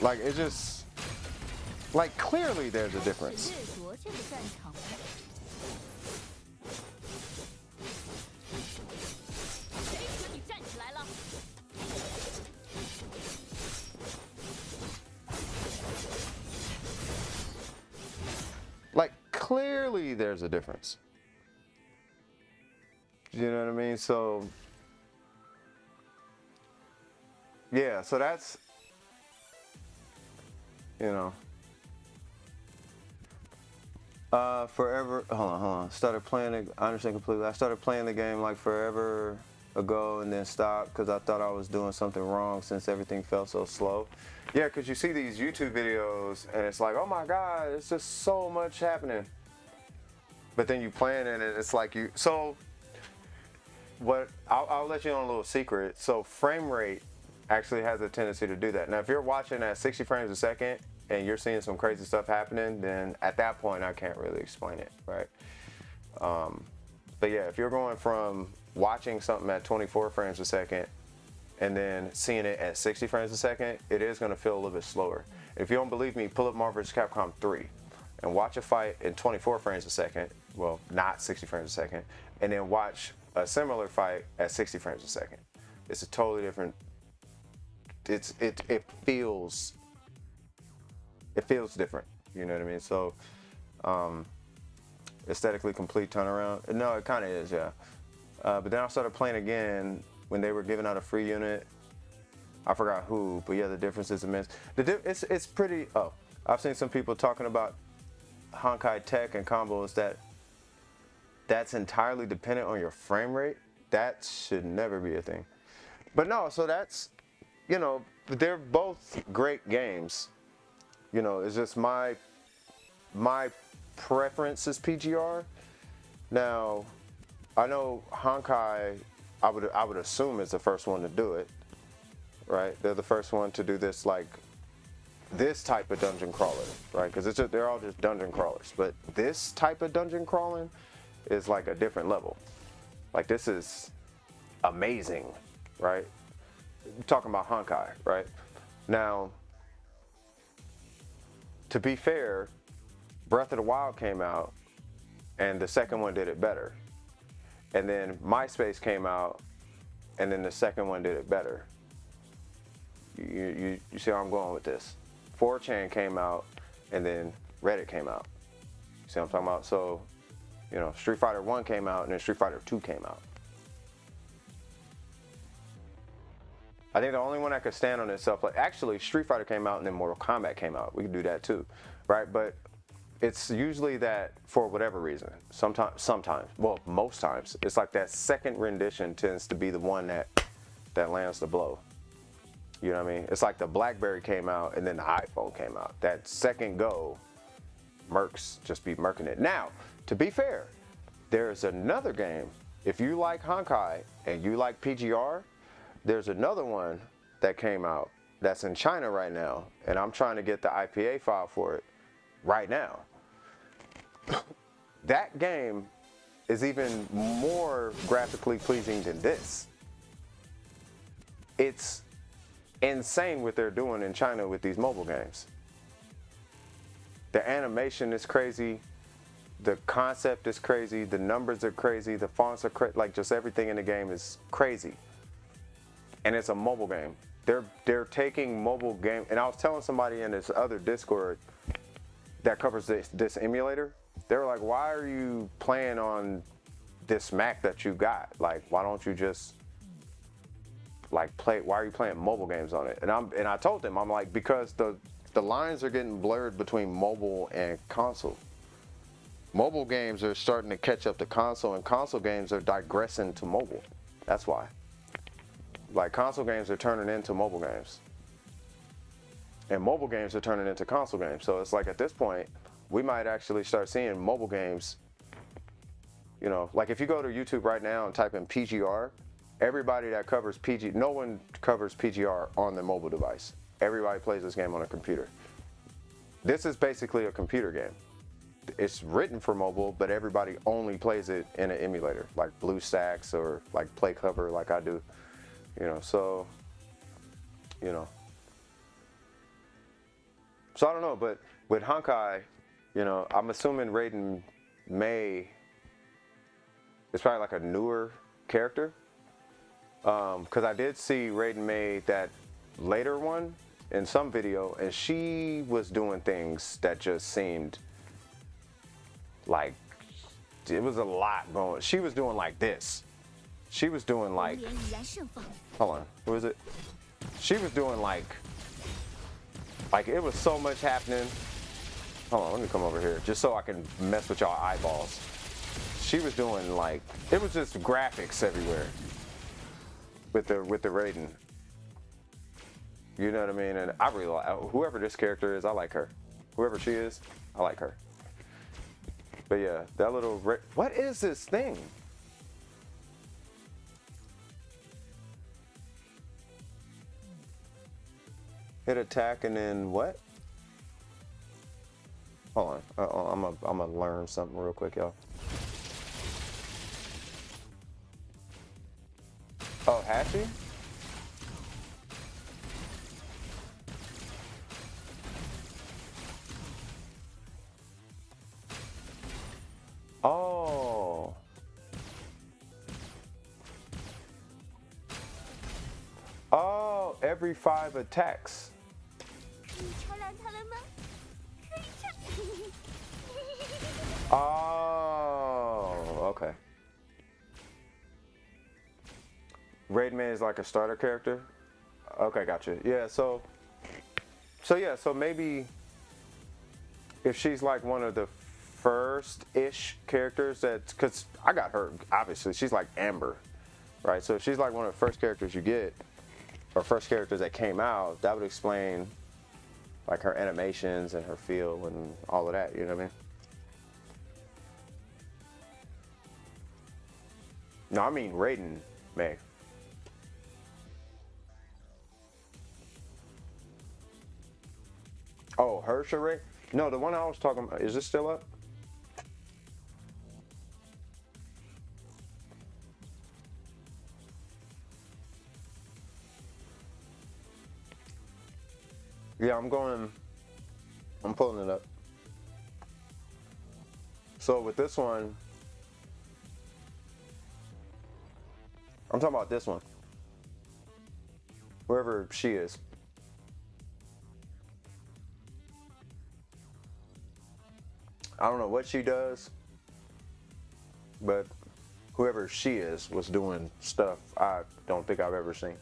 Like it just, like clearly there's a difference. Like clearly there's a difference. You know what I mean? So yeah, so that's, you know, forever, hold on. Started playing it, I understand completely. I started playing the game like forever ago and then stopped because I thought I was doing something wrong since everything felt so slow. Yeah, because you see these YouTube videos and it's like, oh my God, it's just so much happening. but then you playing and it's like you. So what? I'll let you on a little secret. So frame rate actually has a tendency to do that. Now, if you're watching at 60 frames a second and you're seeing some crazy stuff happening, then at that point I can't really explain it, right? But yeah, if you're going from watching something at 24 frames a second and then seeing it at 60 frames a second, it is going to feel a little bit slower. If you don't believe me, pull up Marvel vs. Capcom 3 and watch a fight in 24 frames a second, well, not 60 frames a second, and then watch a similar fight at 60 frames a second. It's a totally different. It feels different. You know what I mean? So aesthetically complete turnaround. No, it kind of is, yeah. But then I started playing again when they were giving out a free unit. I forgot who, but yeah, the difference is immense. It's pretty. Oh, I've seen some people talking about Honkai Tech and combos that's entirely dependent on your frame rate. That should never be a thing. But no, so that's, you know, they're both great games. You know, it's just my preference is PGR. Now, I know Honkai, I would assume is the first one to do it, right? They're the first one to do this, like this type of dungeon crawler, right? Because they're all just dungeon crawlers, but this type of dungeon crawling is like a different level. Like this is amazing, right? I'm talking about Honkai, right? Now, to be fair, Breath of the Wild came out and the second one did it better. And then MySpace came out and then the second one did it better. You see how I'm going with this? 4chan came out and then Reddit came out. You see what I'm talking about? So, you know, Street Fighter 1 came out and then Street Fighter 2 came out. I think the only one that could stand on itself, like actually Street Fighter came out and then Mortal Kombat came out. We could do that too, right? But it's usually that for whatever reason. Sometimes, well, most times, it's like that second rendition tends to be the one that lands the blow. You know what I mean? It's like the BlackBerry came out and then the iPhone came out. That second go, mercs just be merking it. Now, to be fair, there's another game. If you like Honkai and you like PGR, there's another one that came out that's in China right now, and I'm trying to get the IPA file for it right now. That game is even more graphically pleasing than this. It's insane what they're doing in China with these mobile games. The animation is crazy. The concept is crazy. The numbers are crazy. The fonts are crazy. Like just everything in the game is crazy. And it's a mobile game. They're taking mobile game. And I was telling somebody in this other Discord that covers this emulator. They were like, why are you playing on this Mac that you got? Like, why don't you just like why are you playing mobile games on it? And I told them, I'm like, because the lines are getting blurred between mobile and console. Mobile games are starting to catch up to console, and console games are digressing to mobile. That's why. Like console games are turning into mobile games. And mobile games are turning into console games. So it's like at this point, we might actually start seeing mobile games, you know, like if you go to YouTube right now and type in PGR, everybody that covers no one covers PGR on the mobile device. Everybody plays this game on a computer. This is basically a computer game. It's written for mobile, but everybody only plays it in an emulator, like BlueStacks or like PlayCover like I do. You know, so, you know. So I don't know, but with Honkai, you know, I'm assuming Raiden May is probably like a newer character. Because I did see Raiden May, that later one, in some video, and she was doing things that just seemed like it was a lot going. She was doing like this. She was doing like, hold on, what is it? She was doing like it was so much happening. Hold on, let me come over here just so I can mess with y'all eyeballs. She was doing like, it was just graphics everywhere with the Raiden. You know what I mean? And I really like, whoever this character is, I like her. Whoever she is, I like her. But yeah, that little what is this thing? Hit attack and then what? Hold on, I'm gonna learn something real quick, y'all. Oh, Hatchie? Oh. Oh, every 5 attacks. 你超烂他了吗？可以超。Oh, okay. Raidman is like a starter character. Okay, gotcha. Yeah, so maybe if she's like one of the first-ish characters because I got her, obviously, she's like Amber, right? So if she's like one of the first characters you get, or first characters that came out, that would explain like her animations and her feel and all of that, you know what I mean? No, I mean Raiden May. Oh, her charade? No, the one I was talking about, is this still up? Yeah, I'm pulling it up. So with this one, I'm talking about this one. Whoever she is. I don't know what she does, but whoever she is was doing stuff I don't think I've ever seen.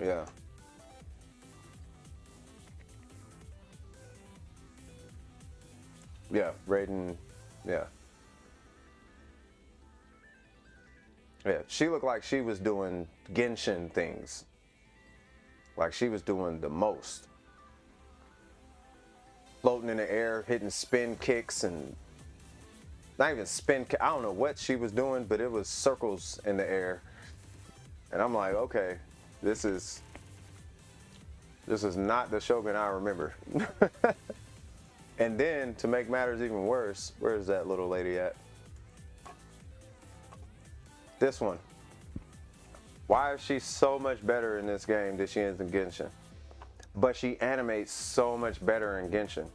Yeah. Yeah, Raiden, yeah. Yeah, she looked like she was doing Genshin things. Like she was doing the most. Floating in the air, hitting spin kicks and not even spin, I don't know what she was doing, but it was circles in the air. And I'm like, okay, this is not the Shogun I remember. And then, to make matters even worse, where's that little lady at? This one. Why is she so much better in this game than she is in Genshin? But she animates so much better in Genshin.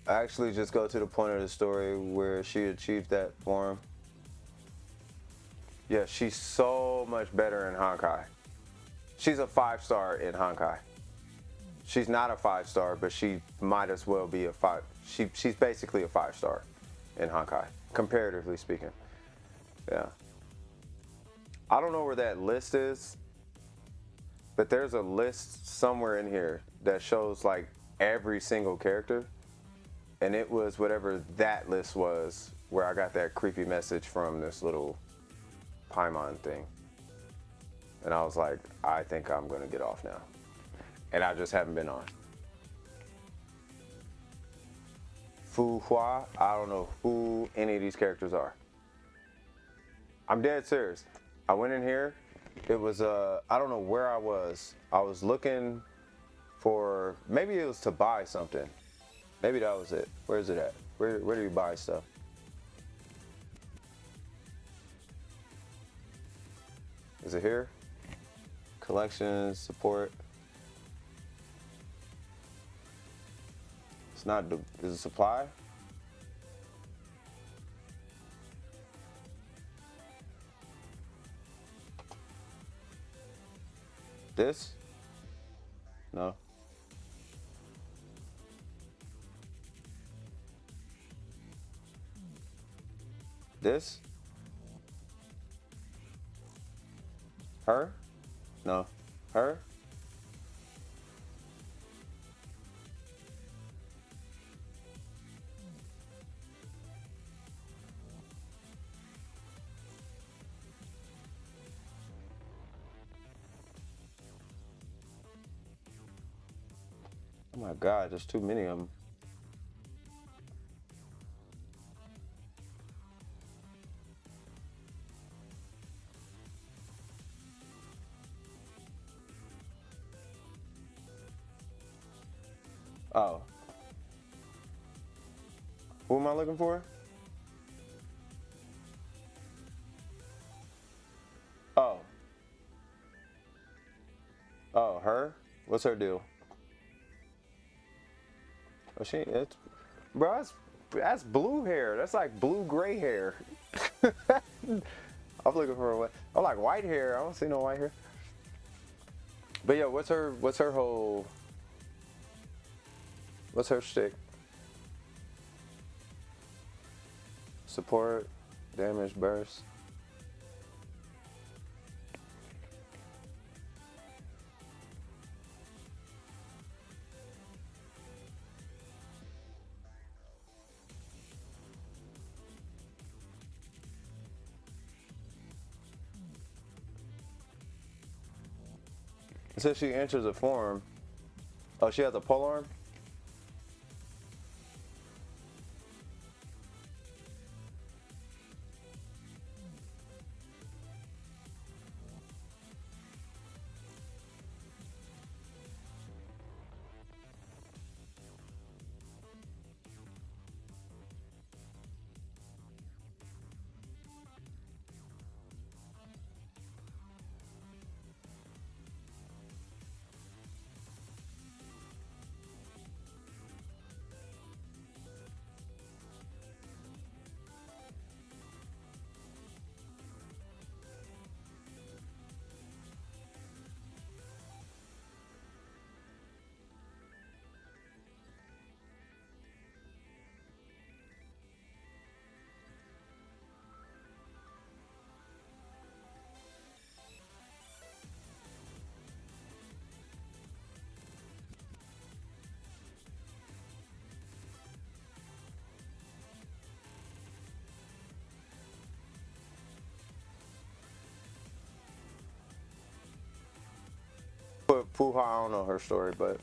I actually just go to the point of the story where she achieved that for him. Yeah, she's so much better in Honkai. She's a 5-star in Honkai. She's not a 5-star, but she might as well be a 5. She's basically a 5-star in Honkai, comparatively speaking. Yeah. I don't know where that list is, but there's a list somewhere in here that shows like every single character. And it was whatever that list was where I got that creepy message from this little Paimon thing. And I was like, I think I'm gonna get off now. And I just haven't been on. Fu Hua, I don't know who any of these characters are. I'm dead serious. I went in here, it was, I don't know where I was. I was looking for, maybe it was to buy something. Maybe that was it. Where is it at? Where do you buy stuff? Is it here? Collections, support. It's not, is it supply? This? No. This? Her? No. Her? my God, there's too many of them. Oh. Who am I looking for? Oh. Oh, her? What's her deal? Oh, it's, bro, that's blue hair. That's like blue gray hair. I'm looking for what? Oh, like white hair. I don't see no white hair. But yeah, what's her shtick? Support, damage, burst. It says she enters a form. Oh, she has a pole arm? But Puha, I don't know her story, but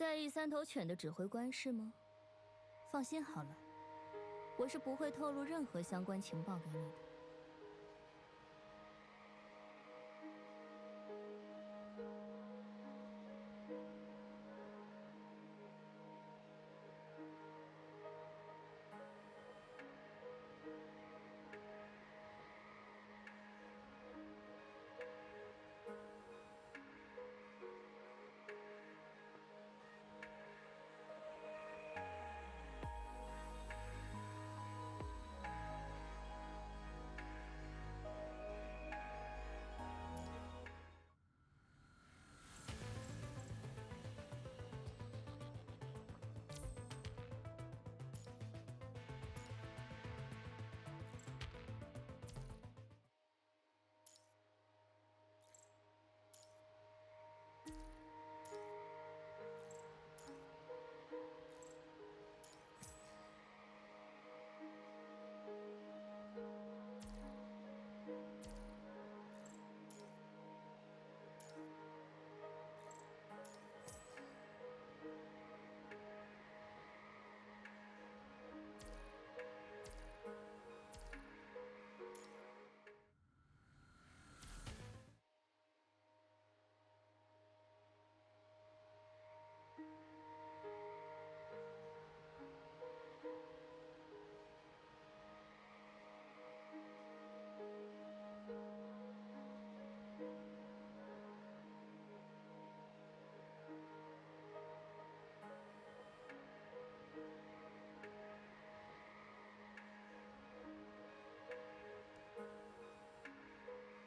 在意三头犬的指挥官是吗？放心好了，我是不会透露任何相关情报给你的。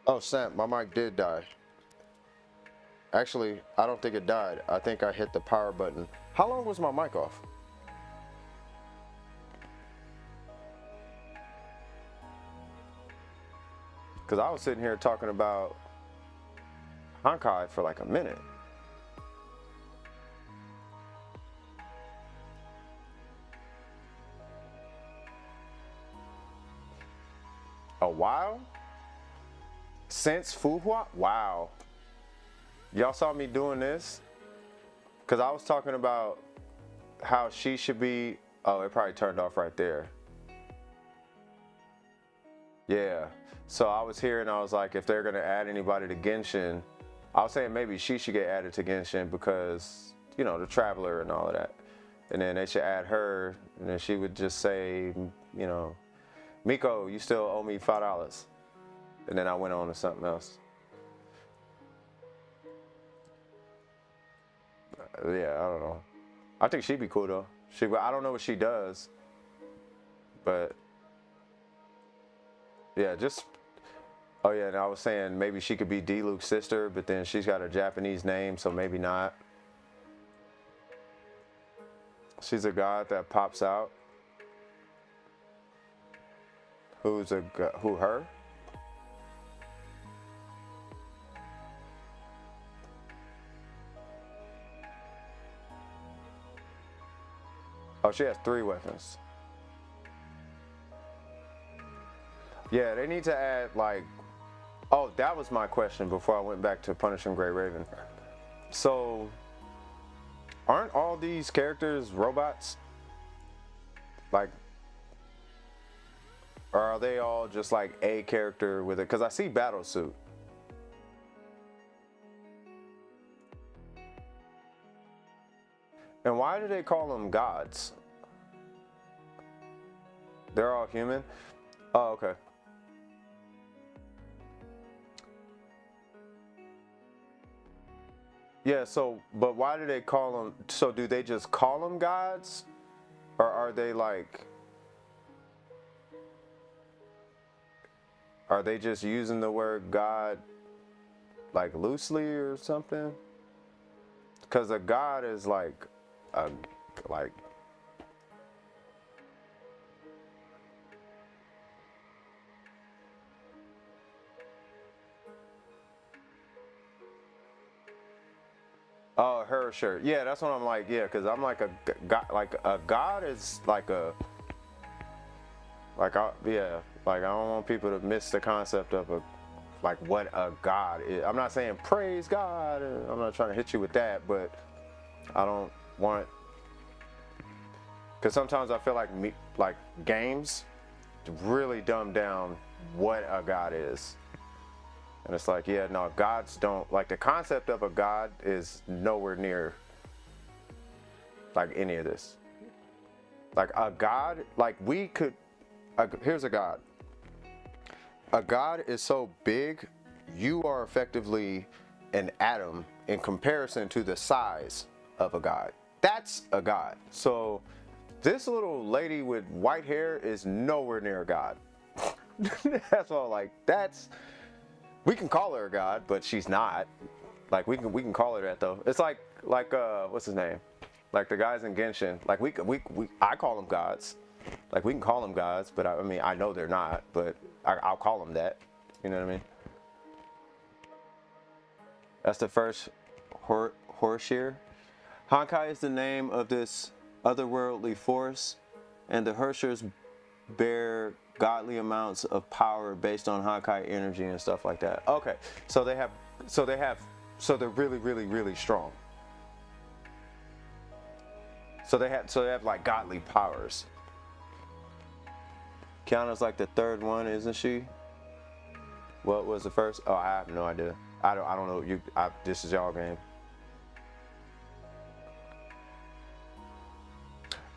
Oh snap, my mic did die. Actually, I don't think it died. I think I hit the power button. How long was my mic off? Because I was sitting here talking about Honkai for like a minute. A while? Since Fuhua? Wow. Y'all saw me doing this? Because I was talking about how she should be. Oh, it probably turned off right there. Yeah. So I was here and I was like, if they're going to add anybody to Genshin, I was saying maybe she should get added to Genshin because, you know, the Traveler and all of that. And then they should add her, and then she would just say, you know, Miko, you still owe me $5. And then I went on to something else. Yeah, I don't know. I think she'd be cool though. I don't know what she does, but yeah, just. Oh yeah, and I was saying maybe she could be D-Luke's sister, but then she's got a Japanese name, so maybe not. She's a god that pops out. Who her? Oh, she has 3 weapons. Yeah, they need to add like. Oh, that was my question before I went back to Punishing Grey Raven. So, aren't all these characters robots? Like, or are they all just like a character with it? Because I see Battlesuit. And why do they call them gods? They're all human? Oh, okay. Yeah, so, but why do they call them, so do they just call them gods? Or are they like, are they just using the word God like loosely or something? Because a god is like, like, oh, her shirt. Yeah, that's what I'm like. Yeah, because I'm like a god. Like a god is like a. Yeah. Like I don't want people to miss the concept of like what a god is. I'm not saying praise God. I'm not trying to hit you with that, but I don't want. Because sometimes I feel like games really dumb down what a god is. And it's like, yeah, no, gods don't, like the concept of a god is nowhere near like any of this. Like a god, like we could, here's a god. A god is so big, you are effectively an atom in comparison to the size of a god. That's a god. So this little lady with white hair is nowhere near a god. That's all, like, that's, we can call her a god, but she's not. Like we can call her that though. It's like what's his name? Like the guys in Genshin. Like I call them gods. Like we can call them gods, but I mean I know they're not, but I'll call them that. You know what I mean? That's the first Horseshear. Honkai is the name of this otherworldly force, and the Hershers bear godly amounts of power based on Honkai energy and stuff like that. Okay, so they're really, really, really strong. So they have like godly powers. Kiana's like the third one, isn't she? What was the first? Oh, I have no idea. I don't know. This is y'all game.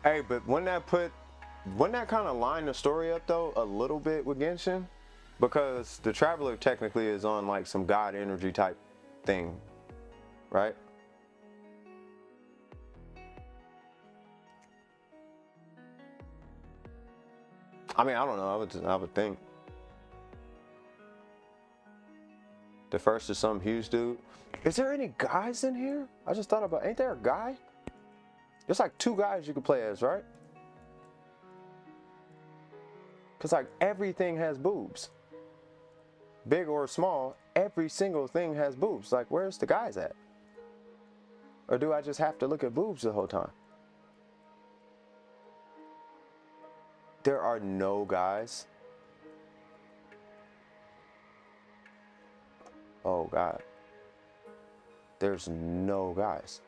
Hey, but wouldn't that kind of line the story up though a little bit with Genshin? Because the Traveler technically is on like some god energy type thing, right? I mean, I don't know. I would think. The first is some huge dude. Is there any guys in here? I just thought about, ain't there a guy? There's like 2 guys you could play as, right? Because like everything has boobs. Big or small, every single thing has boobs. Like, where's the guys at? Or do I just have to look at boobs the whole time? There are no guys. Oh God. There's no guys.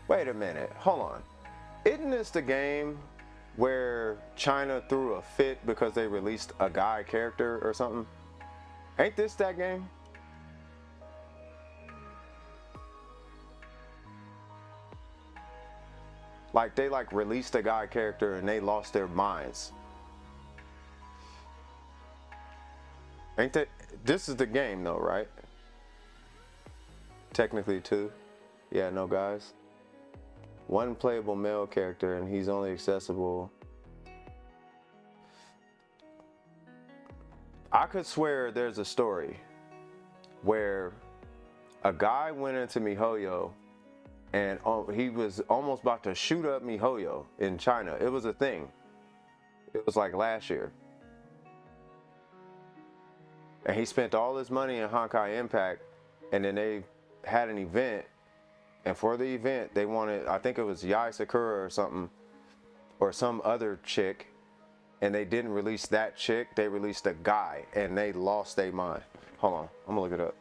Wait a minute, hold on. Isn't this the game where China threw a fit because they released a guy character or something? Ain't this that game? Like they like released a guy character and they lost their minds. Ain't that, this is the game though, right? Technically 2. Yeah, no guys. 1 playable male character and he's only accessible. I could swear there's a story where a guy went into MiHoYo and he was almost about to shoot up MiHoYo in China. It was a thing. It was like last year. And he spent all his money in Honkai Impact, and then they had an event, and for the event they wanted, I think it was Yai Sakura or something, or some other chick, and they didn't release that chick, they released a guy, and they lost their mind. Hold on, I'm gonna look it up.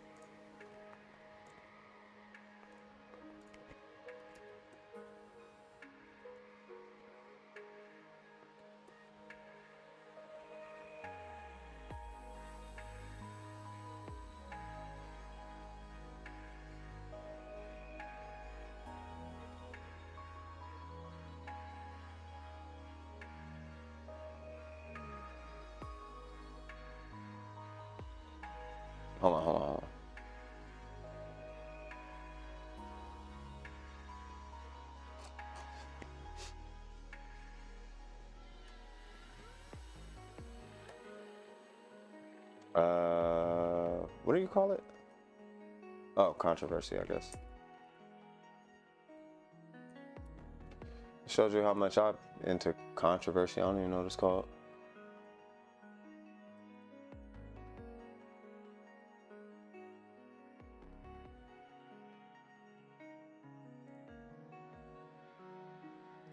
Hold on, hold on, hold on. What do you call it? Oh, controversy, I guess. It shows you how much I'm into controversy. I don't even know what it's called.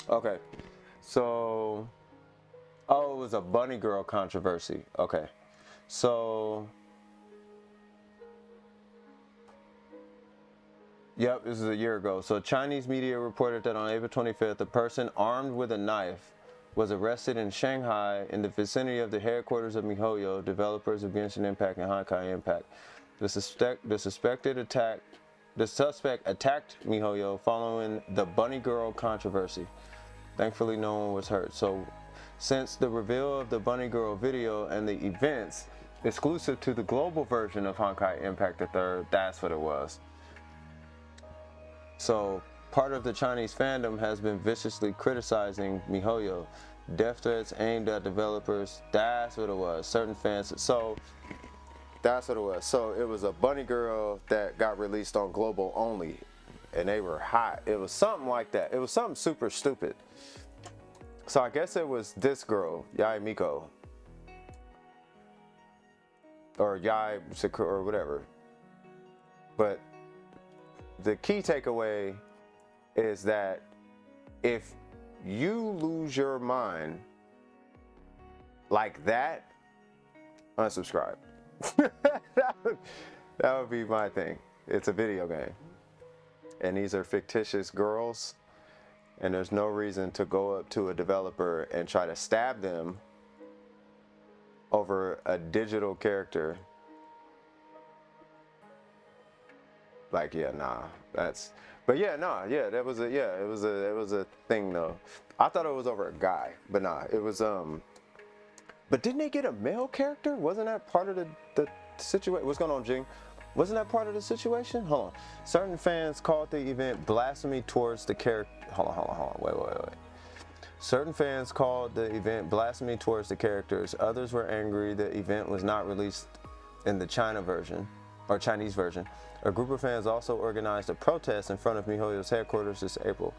Okay, so, oh, it was a bunny girl controversy. Okay, so, yep, this is a year ago. So Chinese media reported that on April 25th, a person armed with a knife was arrested in Shanghai in the vicinity of the headquarters of MiHoYo, developers of Genshin Impact and Honkai Impact. The suspect attacked MiHoYo following the bunny girl controversy. Thankfully, no one was hurt. So, since the reveal of the bunny girl video and the events exclusive to the global version of Honkai Impact III, that's what it was. So, part of the Chinese fandom has been viciously criticizing MiHoYo. Death threats aimed at developers, that's what it was. Certain fans, so that's what it was. So, it was a bunny girl that got released on global only, and they were hot. It was something like that. It was something super stupid. So I guess it was this girl, Yai Miko, or Yai Sakura, or whatever. But the key takeaway is that if you lose your mind like that, unsubscribe. that would be my thing. It's a video game. And these are fictitious girls. And there's no reason to go up to a developer and try to stab them over a digital character. Like, yeah, nah, that's, but yeah, nah, yeah, that was a, yeah, it was a thing though. I thought it was over a guy, but nah, it was, but didn't they get a male character? Wasn't that part of the situation? What's going on, Jing? Wasn't that part of the situation? Hold on. Certain fans called the event blasphemy towards the character. Hold on, wait. Certain fans called the event blasphemy towards the characters. Others were angry the event was not released in the Chinese version. A group of fans also organized a protest in front of MiHoYo's headquarters this April.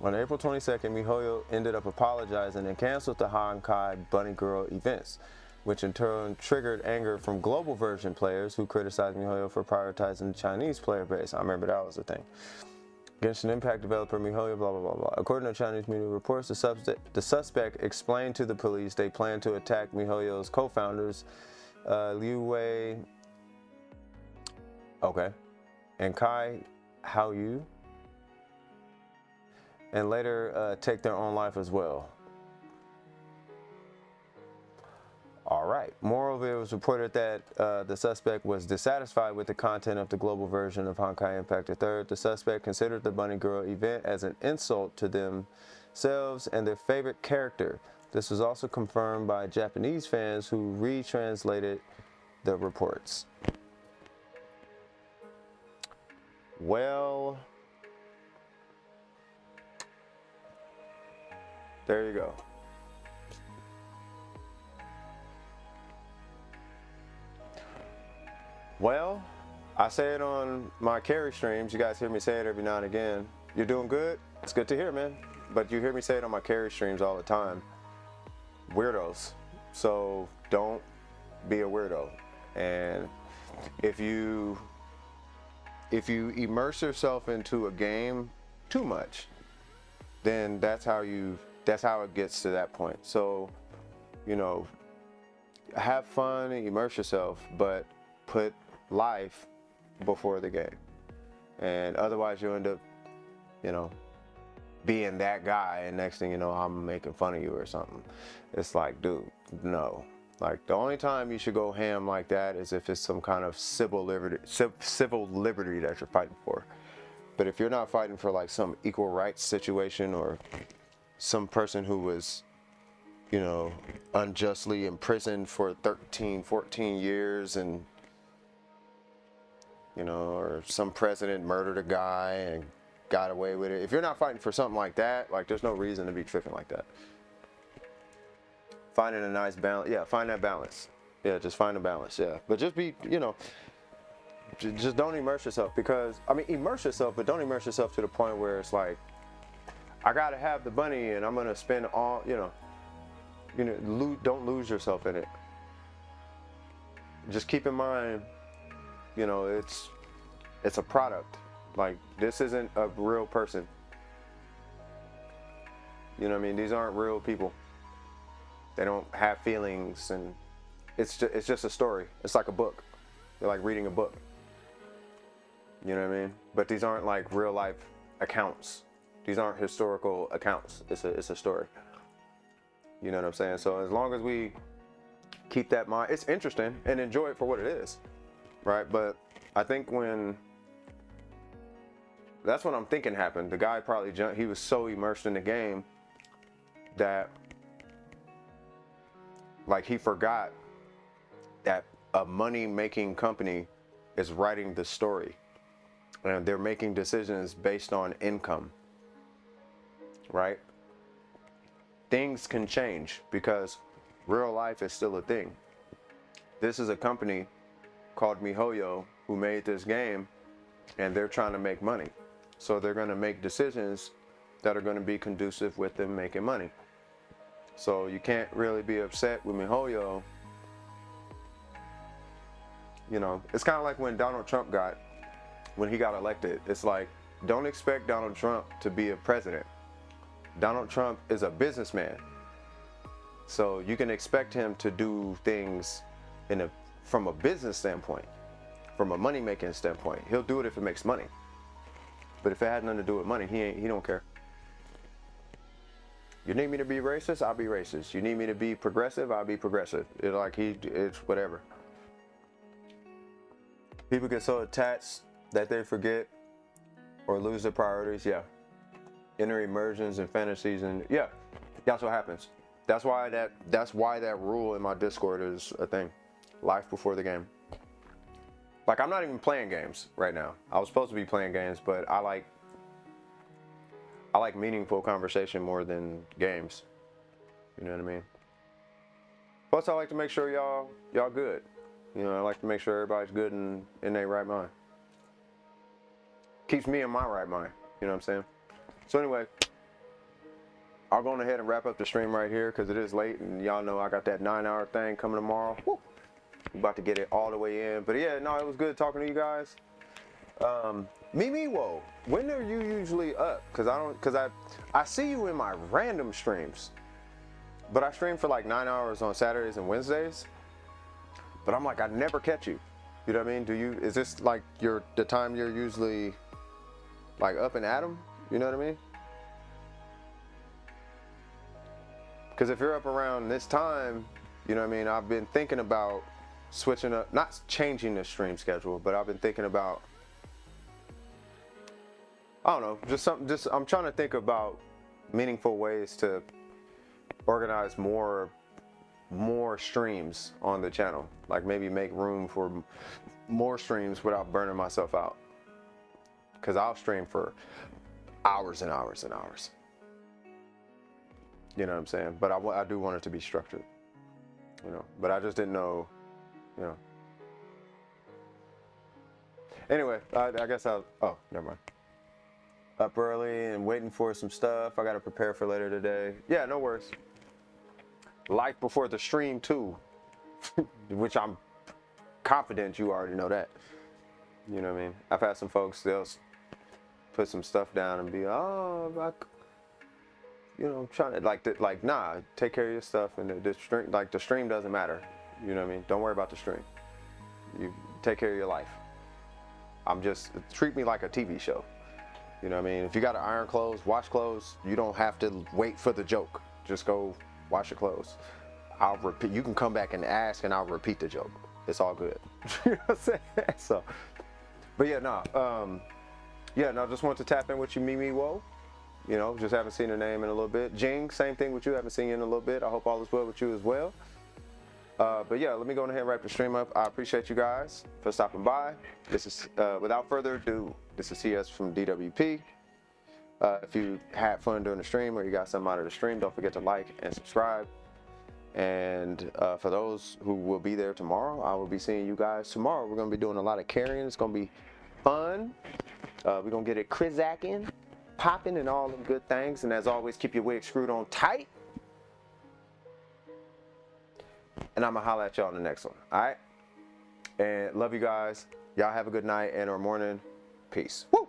On April 22nd, MiHoYo ended up apologizing and canceled the Honkai Bunny Girl events, which in turn triggered anger from global version players who criticized MiHoYo for prioritizing the Chinese player base. I remember that was the thing. Genshin Impact developer MiHoYo, blah, blah, blah, blah. According to Chinese media reports, the suspect explained to the police they plan to attack MiHoYo's co-founders, Liu Wei, and Kai Haoyu, and later take their own life as well. All right. Moreover, it was reported that the suspect was dissatisfied with the content of the global version of Honkai Impact III. The suspect considered the Bunny Girl event as an insult to themselves and their favorite character. This was also confirmed by Japanese fans who retranslated the reports. Well, there you go. Well, I say it on my carry streams. You guys hear me say it every now and again. You're doing good? It's good to hear, man. But you hear me say it on my carry streams all the time. Weirdos. So don't be a weirdo. And if you immerse yourself into a game too much, then that's how it gets to that point. So, you know, have fun, immerse yourself, but put life before the game. And otherwise you'll end up, you know, being that guy, and next thing you know, I'm making fun of you or something. It's like, dude, no. Like, the only time you should go ham like that is if it's some kind of civil liberty that you're fighting for. But if you're not fighting for like some equal rights situation, or some person who was, you know, unjustly imprisoned for 13, 14 years, and, you know, or some president murdered a guy and got away with it. If you're not fighting for something like that, like, there's no reason to be tripping like that. Finding a nice balance. Yeah, find that balance. Yeah, just find a balance. Yeah. But just be, you know, just don't immerse yourself, because, I mean, immerse yourself, but don't immerse yourself to the point where it's like, I gotta have the bunny and I'm gonna spend all, you know, don't lose yourself in it. Just keep in mind, you know, it's a product. Like, this isn't a real person. You know what I mean? These aren't real people. They don't have feelings, and it's just a story. It's like a book. They're like reading a book. You know what I mean? But these aren't like real life accounts. These aren't historical accounts. It's a story. You know what I'm saying? So as long as we keep that in mind, it's interesting and enjoy it for what it is, right? But I think that's what I'm thinking happened. The guy probably jumped. He was so immersed in the game that, like, he forgot that a money-making company is writing the story, and they're making decisions based on income, right? Things can change because real life is still a thing. This is a company called MiHoYo who made this game, and they're trying to make money. So they're going to make decisions that are going to be conducive with them making money. So you can't really be upset with MiHoYo. You know, it's kind of like when Donald Trump when he got elected. It's like, don't expect Donald Trump to be a president. Donald Trump is a businessman. So you can expect him to do things from a business standpoint, from a money-making standpoint. He'll do it if it makes money. But if it had nothing to do with money, he don't care. You need me to be racist? I'll be racist. You need me to be progressive? I'll be progressive. It's whatever. People get so attached that they forget or lose their priorities. Yeah. Inner immersions and fantasies, and yeah, that's what happens. That's why that rule in my Discord is a thing. Life before the game. Like, I'm not even playing games right now. I was supposed to be playing games, but I like meaningful conversation more than games. You know what I mean? Plus, I like to make sure y'all good. You know, I like to make sure everybody's good and in their right mind. Keeps me in my right mind. You know what I'm saying? So anyway, I'll go ahead and wrap up the stream right here because it is late and y'all know I got that 9-hour thing coming tomorrow. Woo. I'm about to get it all the way in. But yeah, no, it was good talking to you guys. Mimi, whoa, when are you usually up? Because I see you in my random streams. But I stream for like 9 hours on Saturdays and Wednesdays. But I'm like, I never catch you. You know what I mean? Is this like the time you're usually like up and at 'em? You know what I mean? Because if you're up around this time, you know what I mean? I've been thinking about switching up, not changing the stream schedule, but I've been thinking about, I don't know, I'm trying to think about meaningful ways to organize more streams on the channel. Like maybe make room for more streams without burning myself out. Because I'll stream for hours and hours and hours. You know what I'm saying? But I do want it to be structured. You know, but I just didn't know, you know. Anyway, I guess oh, never mind. Up early and waiting for some stuff. I got to prepare for later today. Yeah, no worries. Life before the stream too, which I'm confident you already know that. You know what I mean? I've had some folks, they'll put some stuff down and be, oh, you know, trying to like, nah, take care of your stuff, and the stream doesn't matter. You know what I mean? Don't worry about the stream. You take care of your life. Treat me like a TV show. You know what I mean? If you got to iron clothes, wash clothes, you don't have to wait for the joke. Just go wash your clothes. I'll repeat. You can come back and ask, and I'll repeat the joke. It's all good. You know what I'm saying? So, but yeah, no, just wanted to tap in with you, Mimi. Whoa. You know, just haven't seen her name in a little bit. Jing, same thing with you. Haven't seen you in a little bit. I hope all is well with you as well. But yeah, let me go ahead and wrap the stream up. I appreciate you guys for stopping by. This is, without further ado, this is CS from DWP. If you had fun during the stream or you got something out of the stream, don't forget to like and subscribe. And for those who will be there tomorrow, I will be seeing you guys tomorrow. We're going to be doing a lot of carrying. It's going to be fun. We're going to get it Krizakking, popping, and all them good things. And as always, keep your wig screwed on tight. And I'm going to holler at y'all in the next one. All right? And love you guys. Y'all have a good night and or morning. Peace. Woo!